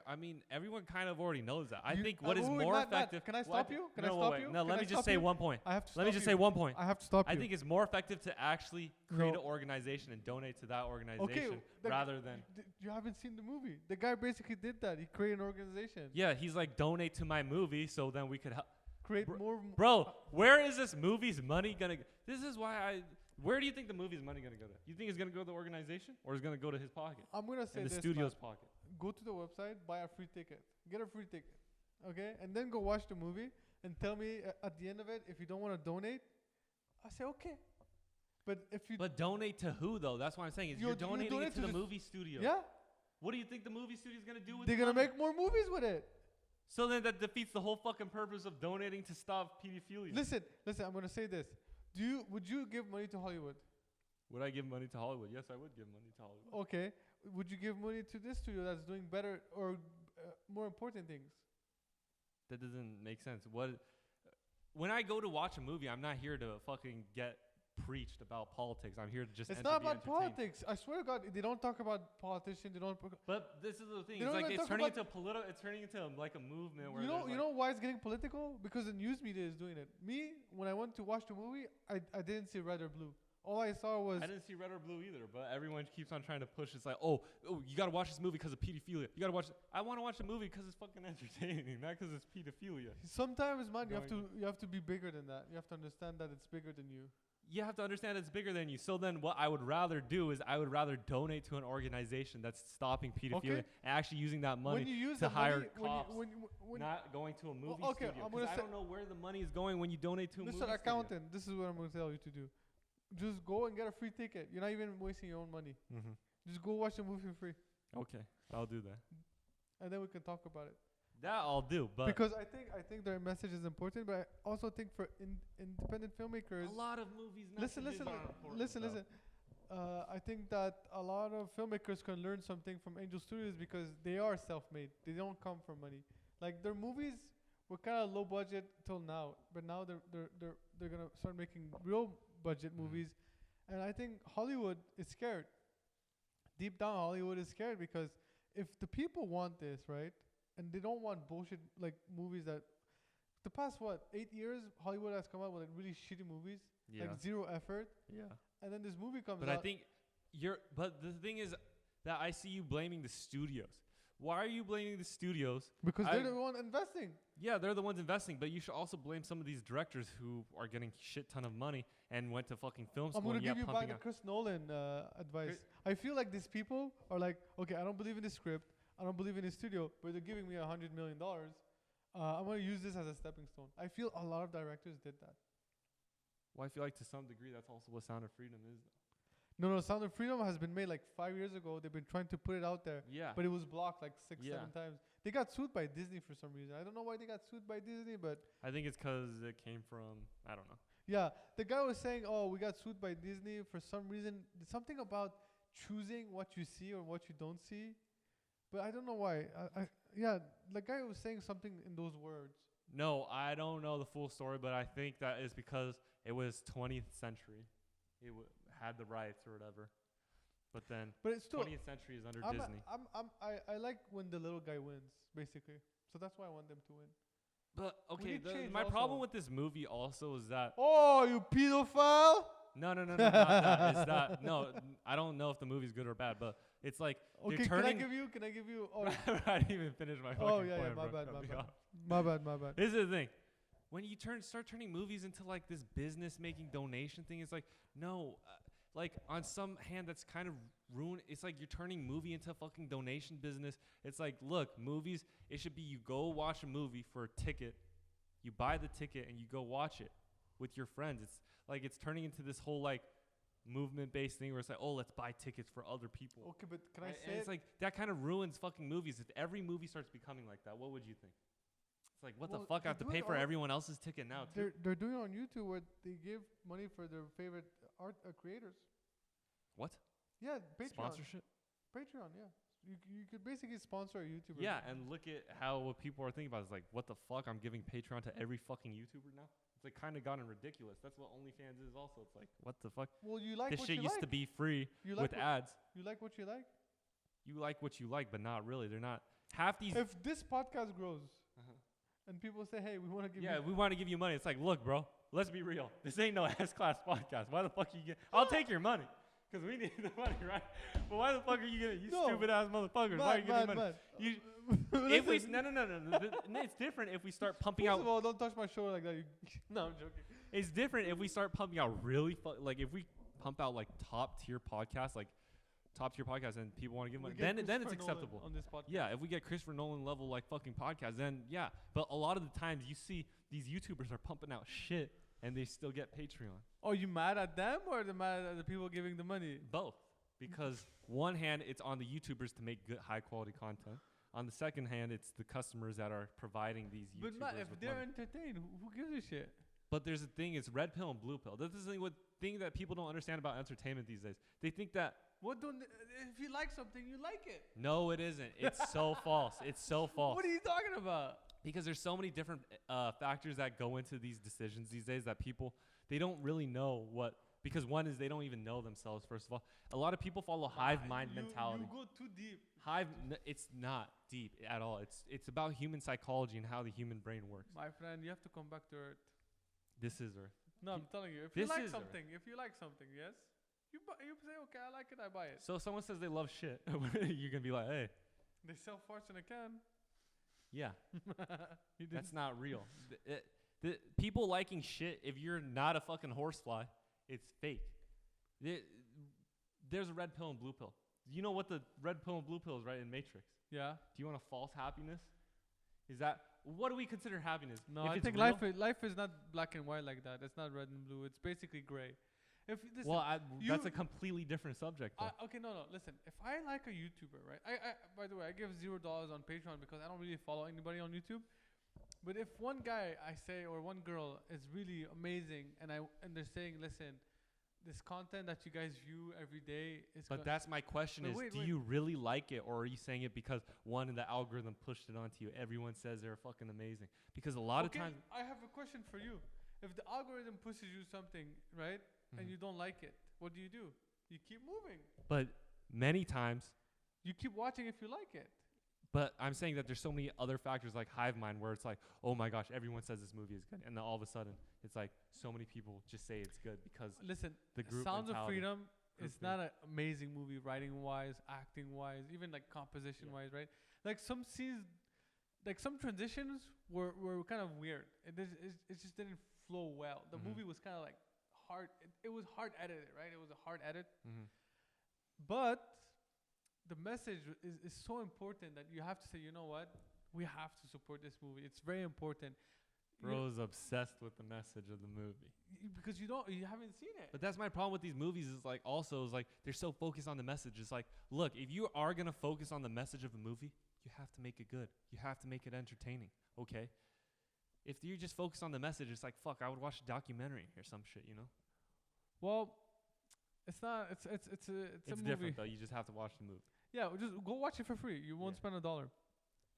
I mean, everyone kind of already knows that. I think what is more effective. Can I stop you? Can I stop you? No, let me just say one point. I have to. Let me just say one point. I have to stop you. I think it's more effective to actually create an organization and donate to that organization rather than. You haven't seen the movie. The guy basically did that. He created an organization. Yeah, he's like, donate to my movie so then we could help. Create more. Bro, where is this movie's money gonna go? This is why Where do you think the movie's money gonna go to? You think it's gonna go to the organization or it's gonna go to his pocket? I'm gonna say the this, studio's pocket. Go to the website, buy a free ticket, get a free ticket, okay, and then go watch the movie. and tell me at the end of it if you don't want to donate, I say okay. But if you donate to who though? That's what I'm saying. Is you're donating it to the movie studio. Yeah. What do you think the movie studio is gonna do with? They're gonna make more movies with it. So then that defeats the whole fucking purpose of donating to stop pedophilia. Listen. I'm gonna say this. Would you give money to Hollywood? Would I give money to Hollywood? Yes, I would give money to Hollywood. Okay. Would you give money to this studio that's doing better or more important things? That doesn't make sense. When I go to watch a movie, I'm not here to fucking get preached about politics. I'm here to just. It's not about politics. I swear to God, they don't talk about politicians. They don't. But this is the thing. It's like it's turning into political. It's turning into like a movement. Where you know why it's getting political? Because the news media is doing it. Me, when I went to watch the movie, I didn't see red or blue. All I saw was. I didn't see red or blue either, but everyone keeps on trying to push. It's like, oh, you gotta watch this movie because of pedophilia. You gotta watch. I want to watch the movie because it's fucking entertaining, not because it's pedophilia. Sometimes, man, you have to be bigger than that. You have to understand that it's bigger than you. You have to understand it's bigger than you. So then what I would rather do is I would rather donate to an organization that's stopping pedophilia and actually using that money to hire cops, not going to a movie studio. Because I don't know where the money is going when you donate to a movie studio. Mr. Accountant, this is what I'm going to tell you to do. Just go and get a free ticket. You're not even wasting your own money. Mm-hmm. Just go watch the movie for free. Okay, I'll do that. And then we can talk about it. That I'll do, but because I think their message is important, but I also think for independent filmmakers, a lot of movies. Listen. I think that a lot of filmmakers can learn something from Angel Studios because they are self-made. They don't come from money. Like their movies were kind of low budget till now, but now they're gonna start making real budget movies, and I think Hollywood is scared. Deep down, Hollywood is scared because if the people want this, right? And they don't want bullshit like movies that the past 8 years Hollywood has come out with like really shitty movies, like zero effort. Yeah. And then this movie comes out. But I think but the thing is that I see you blaming the studios. Why are you blaming the studios? Because they're the one investing. Yeah, they're the ones investing, but you should also blame some of these directors who are getting shit ton of money and went to fucking film school. I'm going to give you back the Chris Nolan advice. I feel like these people are like, okay, I don't believe in the script. I don't believe in the studio, but they're giving me $100 million. I'm going to use this as a stepping stone. I feel a lot of directors did that. Well, I feel like to some degree that's also what Sound of Freedom is. No, Sound of Freedom has been made like 5 years ago. They've been trying to put it out there. Yeah. But it was blocked like 6-7 times. They got sued by Disney for some reason. I don't know why they got sued by Disney, but... I think it's because it came from... I don't know. Yeah. The guy was saying, we got sued by Disney for some reason. Something about choosing what you see or what you don't see. But I don't know why. The guy was saying something in those words. No, I don't know the full story, but I think that is because it was 20th century. It had the rights or whatever. But it's still 20th century is under Disney. I like when the little guy wins, basically. So that's why I want them to win. But okay, my problem with this movie also is that. Oh, you pedophile! No, not that. It's that. No, I don't know if the movie's good or bad, but it's like. Okay, can I give you? Oh, I didn't even finish my fucking point. My bad. This is the thing. When you start turning movies into like this business-making donation thing, it's like no, like on some hand that's kind of ruin. It's like you're turning movie into a fucking donation business. It's like, look, movies. It should be you go watch a movie for a ticket, you buy the ticket and you go watch it with your friends. It's like it's turning into this whole like movement-based thing where it's like, oh, let's buy tickets for other people. Okay, but can I say it's like that kind of ruins fucking movies. If every movie starts becoming like that, what would you think? It's like, what the fuck? I have to pay for everyone else's ticket now, too. They're doing it on YouTube where they give money for their favorite art creators. What? Yeah, Patreon. Sponsorship? Patreon, yeah. You could basically sponsor a YouTuber. Yeah, and look at what people are thinking about. It's like, what the fuck? I'm giving Patreon to every fucking YouTuber now? It's like kind of gotten ridiculous. That's what OnlyFans is also. It's like, what the fuck? Well, you like this what shit you used to be free with ads. You like what you like? You like what you like, but not really. They're not. Half these. If this podcast grows and people say, hey, we want to give you. Yeah, we want to give you money. It's like, look, bro, let's be real. This ain't no S-Class podcast. Why the fuck you get. I'll take your money. Because we need the money, right? But why the fuck are you getting you stupid ass motherfuckers? Why are you getting money? If we no. It's different if we start pumping out. First of all, don't touch my shoulder like that. No, I'm joking. It's different if we start pumping out really like if we pump out like top tier podcasts, like top tier podcast and people want to give We money, get then it's Christopher Nolan acceptable. on this podcast. Yeah, if we get Christopher Nolan level like fucking podcast, then yeah. But a lot of the times you see these YouTubers are pumping out shit and they still get Patreon. Oh, you mad at them or the mad at the people giving the money? Both. Because one hand, it's on the YouTubers to make good, high quality content. On the second hand, it's the customers that are providing these YouTubers But Matt, if with they're money. entertained, who gives a shit? But there's a thing, it's red pill and blue pill. This is the thing that people don't understand about entertainment these days. They think that, What don't? If you like something, you like it. no, it isn't. It's so false. It's so false. What are you talking about? Because there's so many different factors that go into these decisions these days that people, they don't really know what, because one is they don't even know themselves, first of all. A lot of people follow hive mind mentality. You go too deep. It's not deep at all. It's about human psychology and how the human brain works. My friend, you have to come back to earth. This is Earth. No, I'm telling you. If you like something, yes, you say, okay, I like it, I buy it. So if someone says they love shit, you're gonna be like, hey, They sell farts in a can. yeah, You didn't. that's not real. The people liking shit, if you're not a fucking horsefly, it's fake. There's a red pill and blue pill. You know what the red pill and blue pill is, right, in Matrix? Yeah. Do you want a false happiness? Is that, what do we consider happiness? No, If I it's think real- life is not black and white like that. It's not red and blue. It's basically gray. If listen, Well, that's you- a completely different subject, though. okay, no. Listen, if I like a YouTuber, right? I by the way, I give $0 on Patreon because I don't really follow anybody on YouTube. But if one guy I say or one girl is really amazing, and they're saying, listen, this content that you guys view every day is. But that's my question: But is wait, do wait. you really like it, or are you saying it because one in the algorithm pushed it onto you? Everyone says they're fucking amazing. Because a lot of times, I have a question for you. If the algorithm pushes you something, right, and Mhm. you don't like it, what do? You keep moving. but many times, You keep watching if you like it. but I'm saying that there's so many other factors like hive mind where it's like, oh my gosh, everyone says this movie is good, and then all of a sudden, it's like so many people just say it's good because Listen, the group Sounds of mentality. Freedom is Group not an amazing movie, writing wise, acting wise, even like composition wise, right? Like some scenes, like some transitions were kind of weird. It just didn't flow well. The Mhm. movie was kind of like hard. It was hard edited, right? It was a hard edit, Mhm. but the message is so important that you have to say, you know what? We have to support this movie. It's very important. Bro's obsessed with the message of the movie. Because you haven't seen it. But that's my problem with these movies is like also is like they're so focused on the message. It's like, look, if you are gonna focus on the message of a movie, you have to make it good. You have to make it entertaining. Okay? If you just focus on the message, it's like fuck, I would watch a documentary or some shit, you know? Well, it's not. It's a movie. Different though. You just have to watch the movie. Yeah, just go watch it for free. You won't Yeah. spend $1.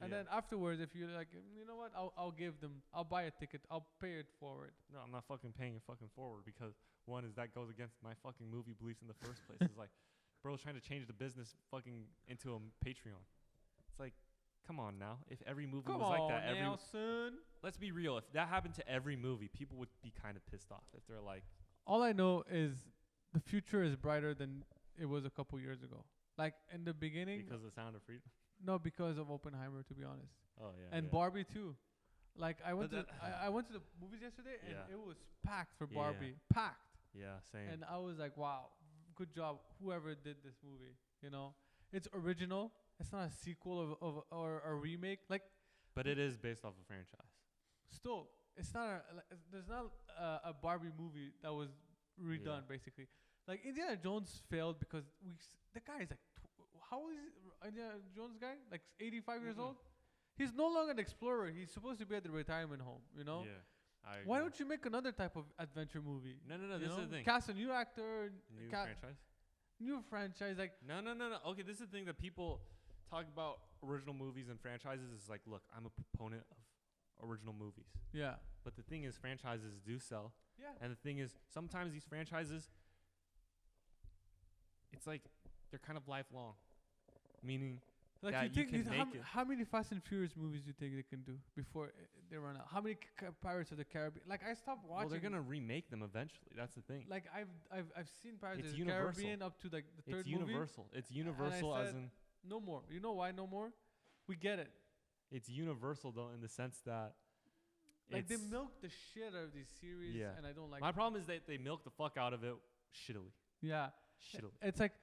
And Yeah. then afterwards, if you're like, you know what, I'll give them. I'll buy a ticket. I'll pay it forward. No, I'm not fucking paying it fucking forward because one is that goes against my fucking movie beliefs in the first place. It's like, bro's trying to change the business fucking into a Patreon. It's like, come on now. If every movie Come was on, like that, Nelson. let's be real. If that happened to every movie, people would be kind of pissed off. If they're like, All I know is the future is brighter than it was a couple years ago. Like in the beginning, because of Sound of Freedom. no, because of Oppenheimer, to be honest, Oh yeah. and yeah. Barbie too. Like I went But to I went to the movies yesterday, and Yeah. it was packed for Yeah. Barbie, packed. Yeah, same. And I was like, wow, good job, whoever did this movie. You know, it's original. It's not a sequel or a remake. Like, but it is based off a franchise. still, it's not there's not a Barbie movie that was redone, Yeah. basically. Like, Indiana Jones failed because the guy is like, how old is Indiana Jones guy? Like 85 years old? He's no longer an explorer. He's supposed to be at the retirement home, you know? Yeah. I Why agree. don't you make another type of adventure movie? No. You This is know? the thing. Cast a new actor. New franchise. New franchise. Like, No. Okay, this is the thing that people talk about original movies and franchises. Is like, look, I'm a proponent of original movies. yeah. But the thing is, franchises do sell. Yeah. And the thing is, sometimes these franchises, it's like they're kind of lifelong. Meaning, Like, that you think you can make it. how many Fast and Furious movies do you think they can do before they run out? How many Pirates of the Caribbean? Like, I stopped watching. well, they're gonna remake them eventually. That's the thing. Like, I've seen Pirates It's of the universal. Caribbean up to like the third It's movie. universal. It's universal as said- in No more. You know why no more? We get it. it's universal though in the sense that Like, they it's- milk the shit out of these series, Yeah. and I don't like. my problem is that they milk the fuck out of it shittily. Yeah. Shittily. It's like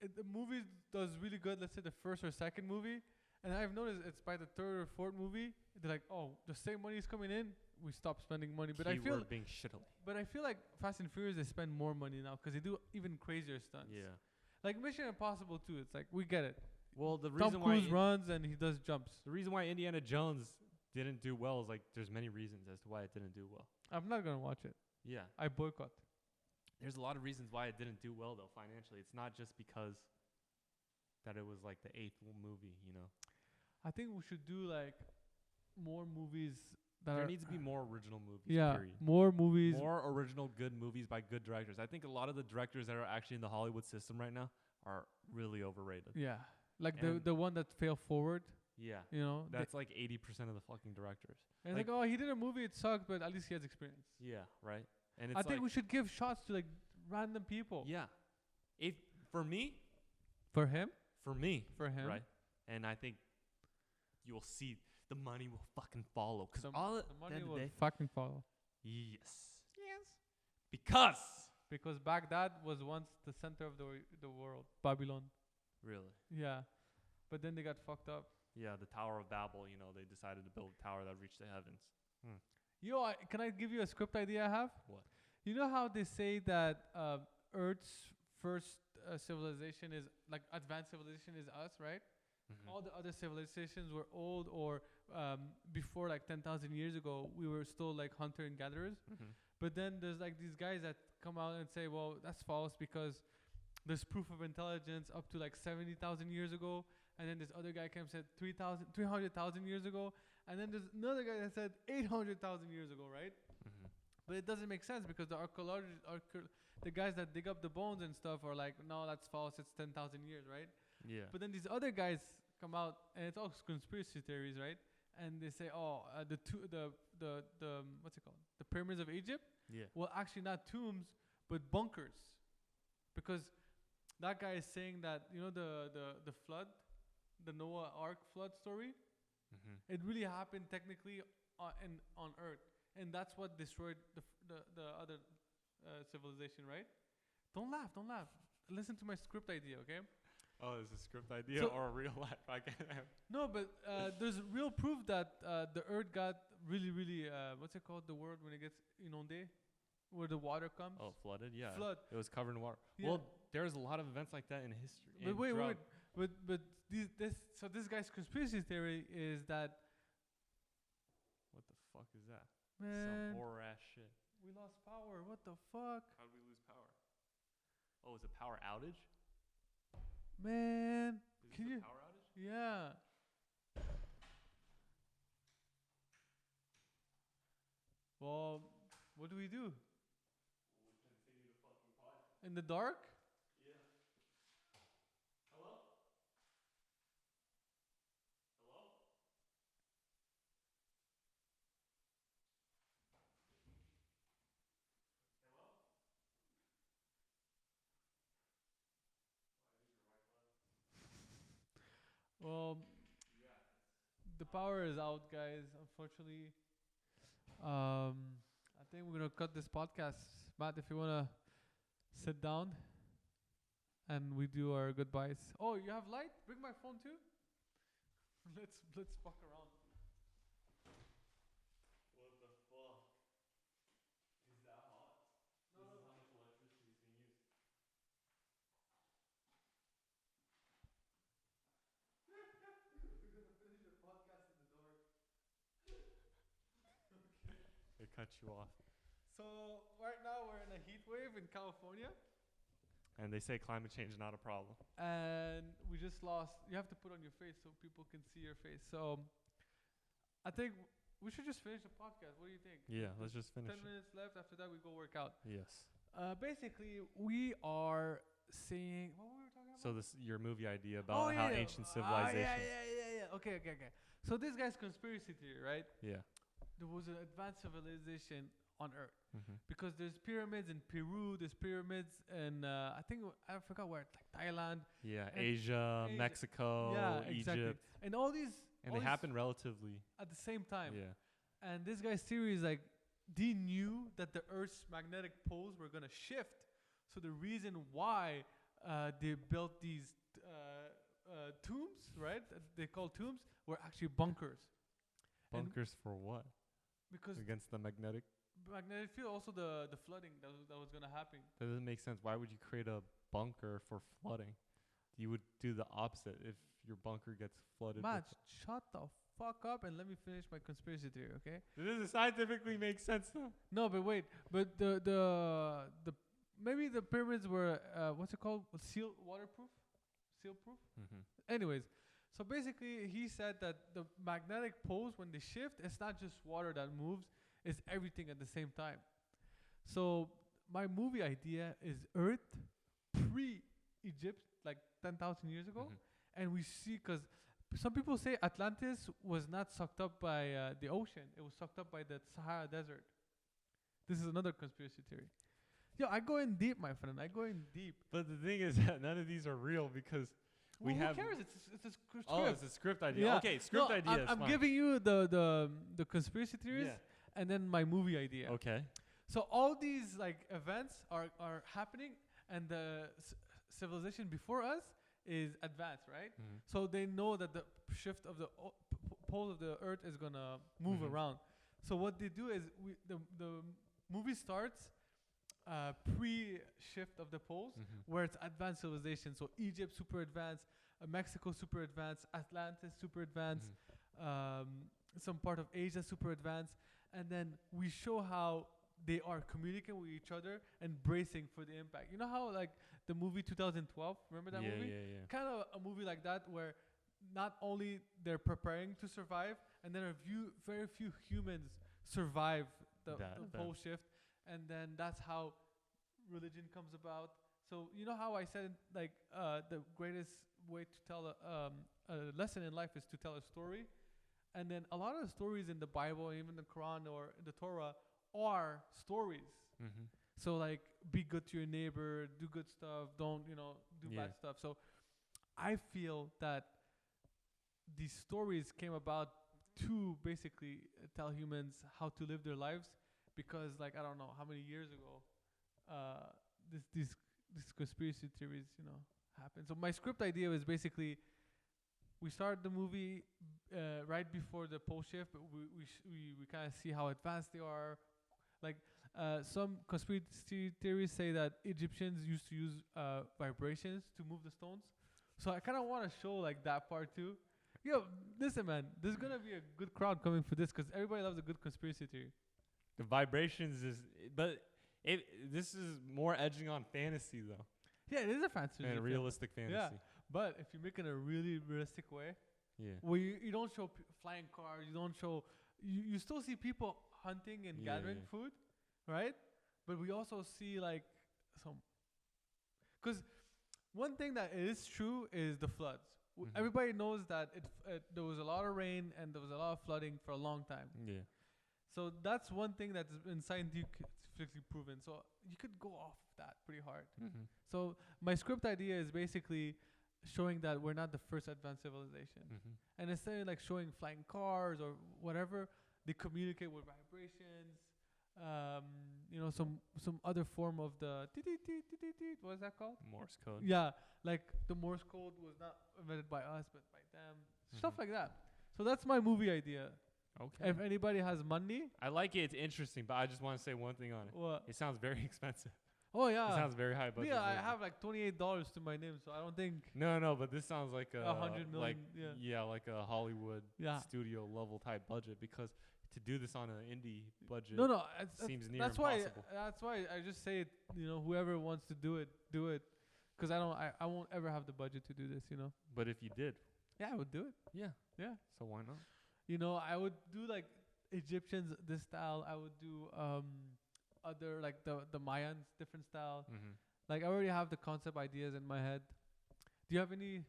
the movie does really good. Let's say the first or second movie, and I've noticed it's by the third or fourth movie they're like, oh, the same money is coming in. We stop spending money. But Keyword being shittily. But I feel like Fast and Furious they spend more money now because they do even crazier stunts. Yeah. Like Mission Impossible 2. It's like we get it. Well, the Tom reason why Cruise runs and he does jumps. the reason why Indiana Jones didn't do well is like there's many reasons as to why it didn't do well. I'm not gonna watch it. Yeah. I boycott. There's a lot of reasons why it didn't do well though financially. It's not just because that it was like the 8th movie, you know. I think we should do like more movies that There are needs to be more original movies. yeah, Period. more movies. More original good movies by good directors. I think a lot of the directors that are actually in the Hollywood system right now are really overrated. Yeah, like And the one that fell forward. Yeah. You know, That's like 80% of the fucking directors. and like, oh, he did a movie, it sucked, but at least he has experience. Yeah, right? And it's I think like, we should give shots to like random people. yeah. If for me, For him, right? And I think you will see the money will fucking follow cuz the all the at the money end of will the day, fucking follow. yes. Because Baghdad was once the center of the world, Babylon. really. Yeah, but then they got fucked up. Yeah, the Tower of Babel, you know, they decided to build a tower that reached the heavens. Yo, can I give you a script idea I have? What? You know how they say that Earth's first civilization is like advanced civilization is us, right? All the other civilizations were old or before like 10,000 years ago, we were still like hunter and gatherers. But then there's like these guys that come out and say, well, that's false because there's proof of intelligence up to like 70,000 years ago. And then this other guy came and said 300,000 years ago. And then there's another guy that said 800,000 years ago, right? But it doesn't make sense because the archaeologists, the guys that dig up the bones and stuff are like, no, that's false. It's 10,000 years, right? Yeah. But then these other guys come out and it's all conspiracy theories, right? And they say, oh, the what's it called? The pyramids of Egypt? Yeah. Well, actually not tombs, but bunkers. Because that guy is saying that, you know, the flood, the Noah Ark flood story, it really happened technically on Earth. And that's what destroyed the other civilization, right? Don't laugh. Listen to my script idea, okay? Oh, is a script idea So- or a real life? I can't. No, but there's real proof that the Earth got really, really, what's it called, the word when it gets inondé? Where the water comes? Oh, flooded? Yeah. Flood. It was covered in water. Yeah. Well, there's a lot of events like that in history. But in wait. drought. But this guy's conspiracy theory is that, What the fuck is that? man, Some horror ass shit. we lost power. What the fuck? How did we lose power? Oh, it's a power outage? Man, Is can this you? a power outage? Yeah. Well, what do we do? We'll continue the fucking pod. In the dark? Yeah. Hello? Hello? Hello? Well, the power is out, guys. Unfortunately, I think we're gonna cut this podcast. Matt, if you wanna sit down, and we do our goodbyes. Oh, you have light? Bring my phone too. let's fuck around. What the fuck? Is that hot? No, This no. is how much electricity is being used. We're gonna finish the podcast in the dark. It cut you off. So right now we're in a heat wave in California, And they say climate change is not a problem. and we just lost. You have to put on your face so people can see your face. So I think we should just finish the podcast. What do you think? Yeah, let's just finish 10 it. minutes left. After that, we go work out. Yes. Basically, we are saying what were we talking about? So this your movie idea about how ancient civilization. Yeah. Okay. So this guy's conspiracy theory, right? Yeah. There was an advanced civilization on Earth Mm-hmm. because there's pyramids in Peru, there's pyramids in I think I forgot where, like Thailand. Yeah, And Asia, Asia. Mexico, Yeah, exactly. Egypt. And all these And all they these happen relatively. at the same time. Yeah. And this guy's theory is like, they knew that the Earth's magnetic poles were gonna shift. So the reason why they built these tombs, right? They call tombs, were actually bunkers. And Bunkers for what? because Against the magnetic? magnetic field, also the flooding that was gonna happen. That doesn't make sense. Why would you create a bunker for flooding? You would do the opposite if your bunker gets flooded. Matt, shut the fuck up and let me finish my conspiracy theory, okay? It doesn't scientifically make sense though. No, but wait, but the maybe the pyramids were what's it called? Waterproof, seal proof. Mm-hmm. Anyways, so basically he said that the magnetic poles when they shift, it's not just water that moves, it's everything at the same time. So my movie idea is Earth pre-Egypt, like 10,000 years ago, and we see because some people say Atlantis was not sucked up by the ocean; it was sucked up by the Sahara Desert. This is another conspiracy theory. Yo, I go in deep, my friend. I go in deep. But the thing is that none of these are real because we Who have. cares? It's a script. Oh, it's a script idea. Yeah. Okay, script No, idea. I'm giving you the conspiracy theories Yeah. and then my movie idea. Okay. So all these like events are happening, and the civilization before us is advanced, right? Mm-hmm. So they know that the shift of the pole of the Earth is gonna move around. So what they do is the movie starts pre-shift of the poles, where it's advanced civilization. So Egypt super advanced, Mexico super advanced, Atlantis super advanced, some part of Asia super advanced, and then we show how they are communicating with each other and bracing for the impact. You know how like the movie 2012, remember that movie? Yeah. Kind of a movie like that where not only they're preparing to survive, and then very few humans survive the pole shift, and then that's how religion comes about. So you know how I said like the greatest way to tell a lesson in life is to tell a story, and then a lot of the stories in the Bible, even the Quran or the Torah, are stories. So like be good to your neighbor, do good stuff, don't do bad stuff. So I feel that these stories came about to basically tell humans how to live their lives, because like I don't know how many years ago these conspiracy theories happened. So my script idea was basically we start the movie right before the pole shift, but we kind of see how advanced they are. Like some conspiracy theories say that Egyptians used to use vibrations to move the stones. So I kind of want to show like that part too. Yo, listen, man, there's gonna be a good crowd coming for this because everybody loves a good conspiracy theory. The vibrations this is more edging on fantasy though. Yeah, it is a fantasy. And realistic fantasy. Yeah, but if you make it in a really realistic way, where you don't show flying cars, you don't show, you still see people hunting and gathering food, right? But we also see like because one thing that is true is the floods. Everybody knows that there was a lot of rain and there was a lot of flooding for a long time. Yeah. So that's one thing that's been scientifically proven. So you could go off that pretty hard. So my script idea is basically showing that we're not the first advanced civilization. And instead of like showing flying cars or whatever, they communicate with vibrations. Some other form of the what is that called? Morse code. Yeah, like the Morse code was not invented by us but by them. Stuff like that. So that's my movie idea. Okay. If anybody has money, I like it. It's interesting, but I just want to say one thing on it. What? It sounds very expensive. Oh yeah. It sounds very high budget. Yeah, I have like $28 to my name, so I don't think. No, but this sounds like a 100 million. Like a Hollywood studio level type budget, because to do this on an indie budget seems near impossible. That's why I just say it, whoever wants to do it, because I won't ever have the budget to do this, But if you did, I would do it. Yeah. So why not? I would do like Egyptians this style. I would do other like the Mayans different style. Like I already have the concept ideas in my head. Do you have any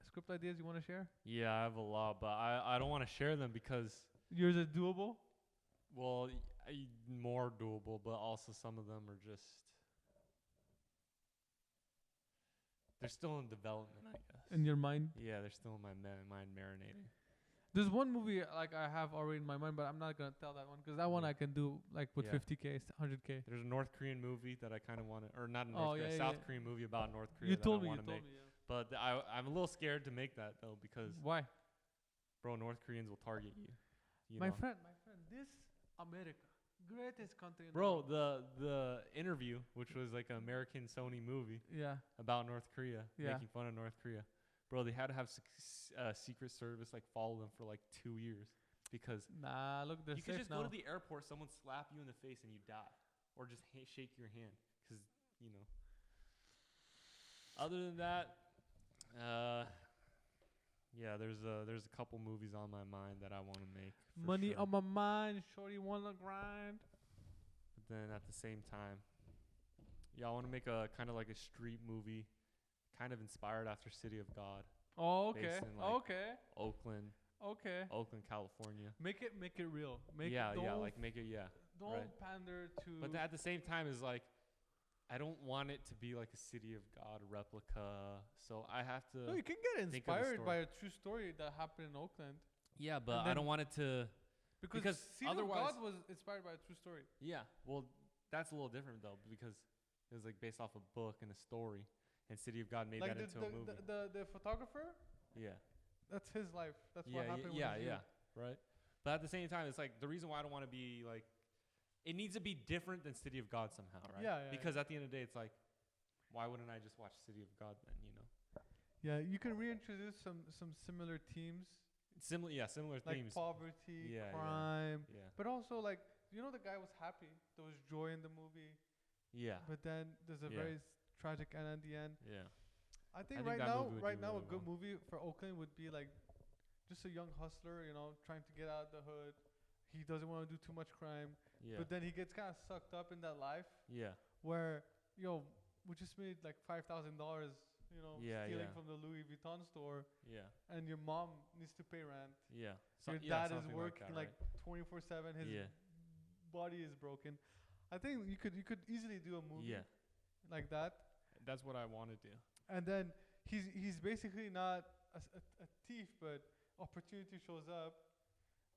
script ideas you want to share? Yeah, I have a lot, but I don't want to share them because yours are doable. Well, more doable, but also some of them are just they're still in development, I guess. In your mind? Yeah, they're still in my mind marinating. There's one movie like I have already in my mind, but I'm not gonna tell that one because that one Yeah. I can do like with Yeah. 50K, 100K. There's a North Korean movie that I kind of want to, or not a Oh, North Korea, yeah, South yeah. Korean movie about North Korea You that told I me. You want to told make. me. Yeah. But I'm a little scared to make that though because, Why? bro, North Koreans will target you. You My know? friend, this America, greatest country in the Bro, world. the interview, which was like an American Sony movie Yeah. about North Korea, Yeah. making fun of North Korea. Bro, they had to have Secret Service like follow them for like 2 years because Nah, look, they're you could safe just now. go to the airport, someone slap you in the face and you die, or just shake your hand because you know. Other than that, yeah, there's a couple movies on my mind that I want to make. For Money sure. on my mind, shorty wanna grind. But then at the same time, yeah, I want to make a kind of like a street movie, kind of inspired after City of God, Oh, okay. Based in, like, Okay. Oakland, Okay. California. Make it real. Make Yeah, it, don't, yeah, like make it, yeah. don't right. pander to. But at the same time, is like, I don't want it to be like a City of God replica. So I have to. no, you can get think of the inspired by story. a true story that happened in Oakland. Yeah, but And I then- don't want it to. Because City of otherwise- God was inspired by a true story. Yeah, well, that's a little different though because it was like based off a book and a story, and City of God made Like that into a movie. the photographer, Yeah. that's his life. That's Yeah, what happened. yeah, with his yeah, youth. right. But at the same time, it's like the reason why I don't want to be like, it needs to be different than City of God somehow, right? Yeah, yeah, Because at the end of the day, it's like, why wouldn't I just watch City of God then? You know. Yeah, you can reintroduce some similar themes Similar, yeah, similar like themes. poverty, Yeah, yeah. crime, Yeah, but also like the guy was happy. There was joy in the movie, yeah, but then there's a Yeah. very tragic end at the end. yeah. I think think right that now, movie would right do now, a really good well. movie for Oakland would be like just a young hustler, trying to get out of the hood. He doesn't want to do too much crime, Yeah, but then he gets kind of sucked up in that life yeah, where we just made like $5,000, Yeah, stealing yeah. from the Louis Vuitton store, yeah, and your mom needs to pay rent. yeah. Your yeah, dad is something working that, like right? 24/7. His Yeah, body is broken. I think you could easily do a movie yeah. like that, That's what I want to do. and then he's basically not a thief, but opportunity shows up,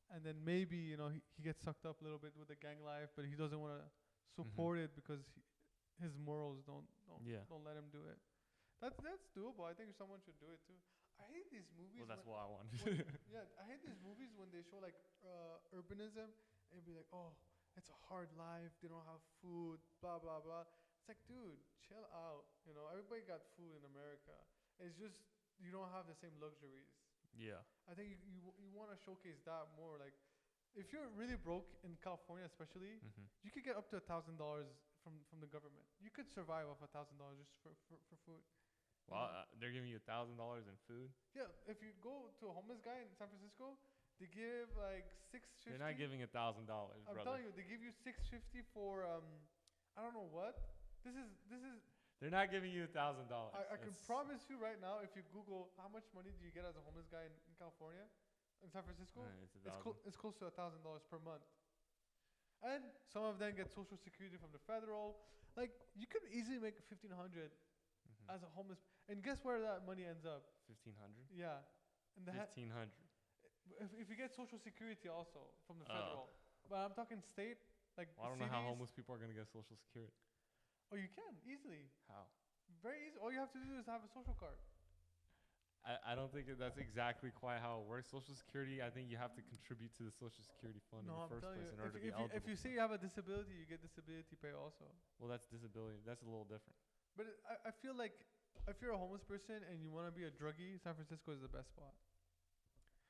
and then maybe he gets sucked up a little bit with the gang life, but he doesn't want to support it because his morals don't Yeah. don't let him do it. That's doable. I think someone should do it too. I hate these movies. Well, that's when- what I want. yeah, I hate these movies when they show like urbanism and be like, oh, it's a hard life. They don't have food. Blah blah blah. It's like, dude, chill out. Everybody got food in America. It's just you don't have the same luxuries. Yeah, I think you want to showcase that more. Like, if you're really broke in California, especially, you could get up to $1,000 from the government. You could survive off $1,000 just for food. well, they're giving you $1,000 in food. Yeah, if you go to a homeless guy in San Francisco, they give like $650. They're not giving $1,000, I'm brother. telling you, they give you $650 for I don't know what. This is. They're not giving you $1,000. I can promise you right now, if you Google how much money do you get as a homeless guy in California, in San Francisco, it's close to $1,000 per month. And some of them get Social Security from the federal. Like, you could easily make $1,500 as a homeless. And guess where that money ends up? 1,500. Yeah, and 1,500. if you get Social Security also from the federal, but I'm talking state, like Well, I don't know how cities. homeless people are gonna get Social Security. Oh, you can easily, How? very easy. All you have to do is have a social card. I don't think that's exactly quite how it works. Social Security, I think you have to contribute to the Social Security fund No, in the I'm first telling place you, in order to be if eligible. you say you have a disability, you get disability pay also. Well, that's disability. That's a little different. But I feel like if you're a homeless person and you want to be a druggie, San Francisco is the best spot.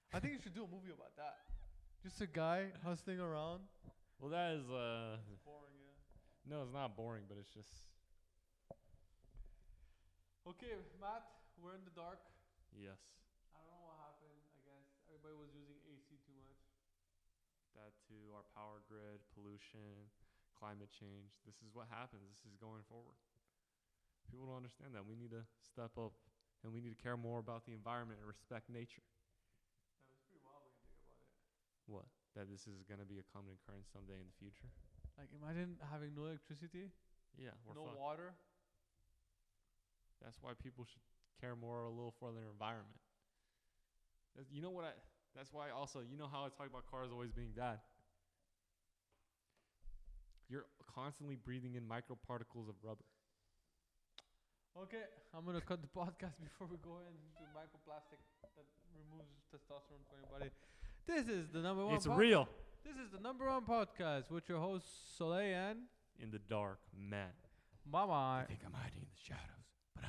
I think you should do a movie about that. Just a guy hustling around. Well, that is Boring, yeah. no, it's not boring, but it's just Okay, Matt, we're in the dark. yes. I don't know what happened. I guess everybody was using AC too much. That too, our power grid, pollution, climate change. This is what happens. This is going forward. People don't understand that. We need to step up and we need to care more about the environment and respect nature. That was pretty wild when you think about it. What? That this is going to be a common occurrence someday in the future? Like, imagine having no electricity, Yeah, we're no fucked. water. That's why people should care more a little for their environment. You know what That's why also, you know how I talk about cars always being bad? You're constantly breathing in microparticles of rubber. Okay, I'm gonna cut the podcast before we go into microplastic that removes testosterone from your body. This is the number one. It's real. This is the number one podcast with your host Soleil and In the dark, Matt. Bye bye. I think I'm hiding in the shadows.